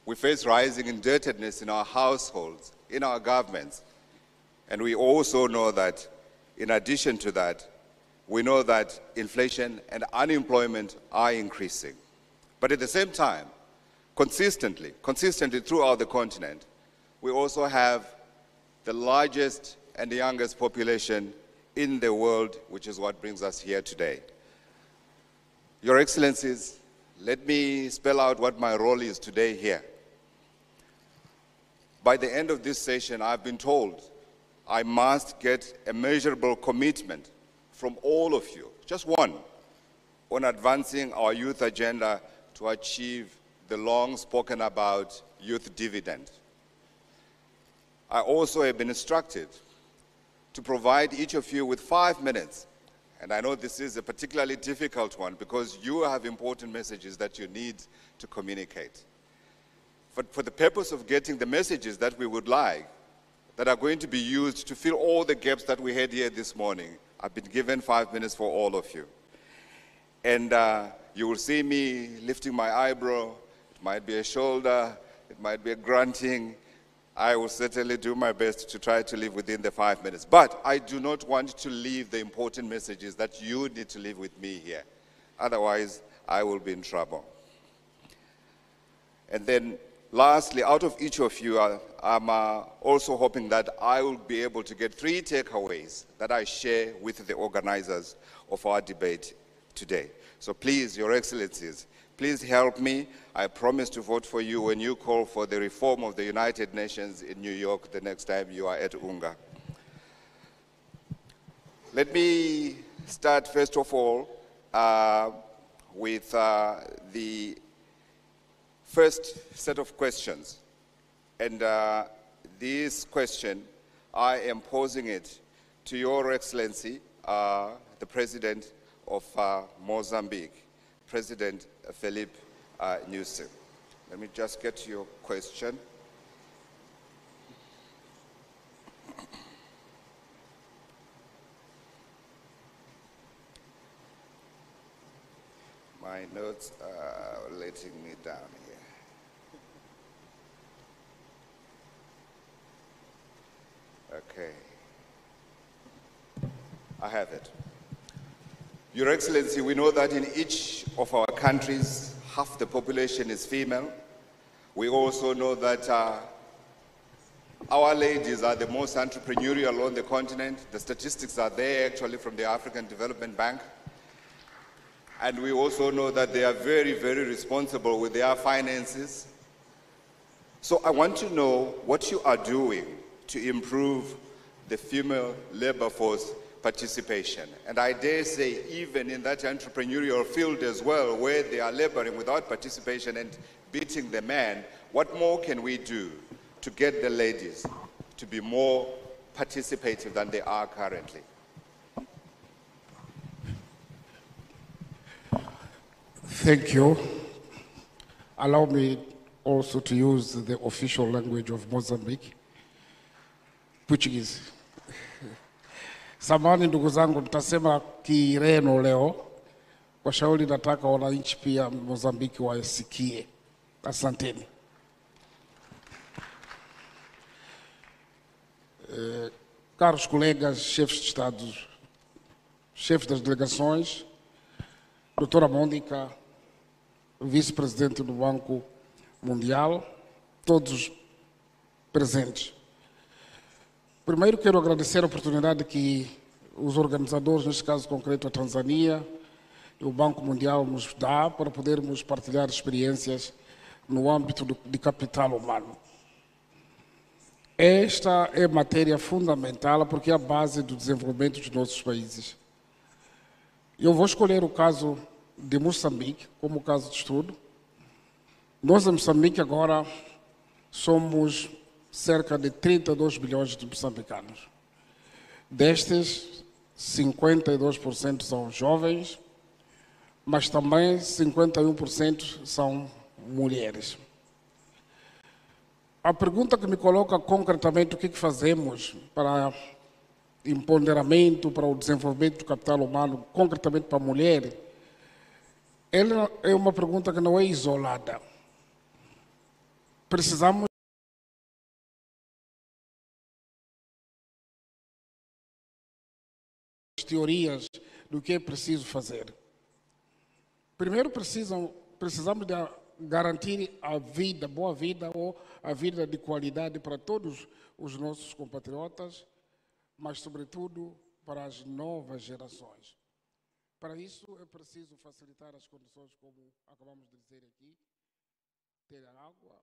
we face rising indebtedness in our households, in our governments. And we also know that, in addition to that, we know that inflation and unemployment are increasing. But at the same time, consistently throughout the continent, we also have the largest and the youngest population in the world, which is what brings us here today. Your Excellencies, let me spell out what my role is today here. By the end of this session, I've been told I must get a measurable commitment from all of you, just one, on advancing our youth agenda to achieve the long spoken about youth dividend. I also have been instructed to provide each of you with 5 minutes. And I know this is a particularly difficult one because you have important messages that you need to communicate. But for the purpose of getting the messages that we would like, that are going to be used to fill all the gaps that we had here this morning, I've been given 5 minutes for all of you. And you will see me lifting my eyebrow. It might be a shoulder, it might be a grunting. I will certainly do my best to try to live within the 5 minutes. But I do not want to leave the important messages that you need to leave with me here. Otherwise, I will be in trouble. And then, lastly, out of each of you, I'm also hoping that I will be able to get 3 takeaways that I share with the organizers of our debate today. So please, Your Excellencies, please help me. I promise to vote for you when you call for the reform of the United Nations in New York the next time you are at UNGA. Let me start, first of all, with the first set of questions. And this question, I am posing it to Your Excellency, the President of Mozambique, President Filipe Nyusi. Let me just get to your question. My notes are letting me down here. Okay. I have it. Your Excellency, we know that in each of our countries, half the population is female. We also know that our ladies are the most entrepreneurial on the continent. The statistics are there actually from the African Development Bank. And we also know that they are very, very responsible with their finances. So I want to know what you are doing to improve the female labor force participation. And I dare say even in that entrepreneurial field as well, where they are laboring without participation and beating the man, what more can we do to get the ladies to be more participative than they are currently? Thank you. Allow me also to use the official language of Mozambique, Portuguese. Samahani ndugu zangu, nitasema Kireno leo. Kwa shauri nataka wananchi pia Mozambiki wasikie. Asanteni. Caros colegas, chefes de Estado, chefes das delegações, doutora Mônica, vice-presidente do Banco Mundial, todos presentes. Primeiro, quero agradecer a oportunidade que os organizadores, neste caso concreto a Tanzânia e o Banco Mundial, nos dá para podermos partilhar experiências no âmbito de capital humano. Esta é matéria fundamental porque é a base do desenvolvimento dos nossos países. Eu vou escolher o caso de Moçambique como caso de estudo. Nós, em Moçambique, agora somos cerca de 32 bilhões de moçambicanos. Destes, 52% são jovens, mas também 51% são mulheres. A pergunta que me coloca concretamente o que fazemos para empoderamento, para o desenvolvimento do capital humano, concretamente para a mulher, ela é uma pergunta que não é isolada. Precisamos teorias do que é preciso fazer. Primeiro, precisamos de garantir a vida, boa vida ou a vida de qualidade para todos os nossos compatriotas, mas, sobretudo, para as novas gerações. Para isso, é preciso facilitar as condições, como acabamos de dizer aqui, ter água,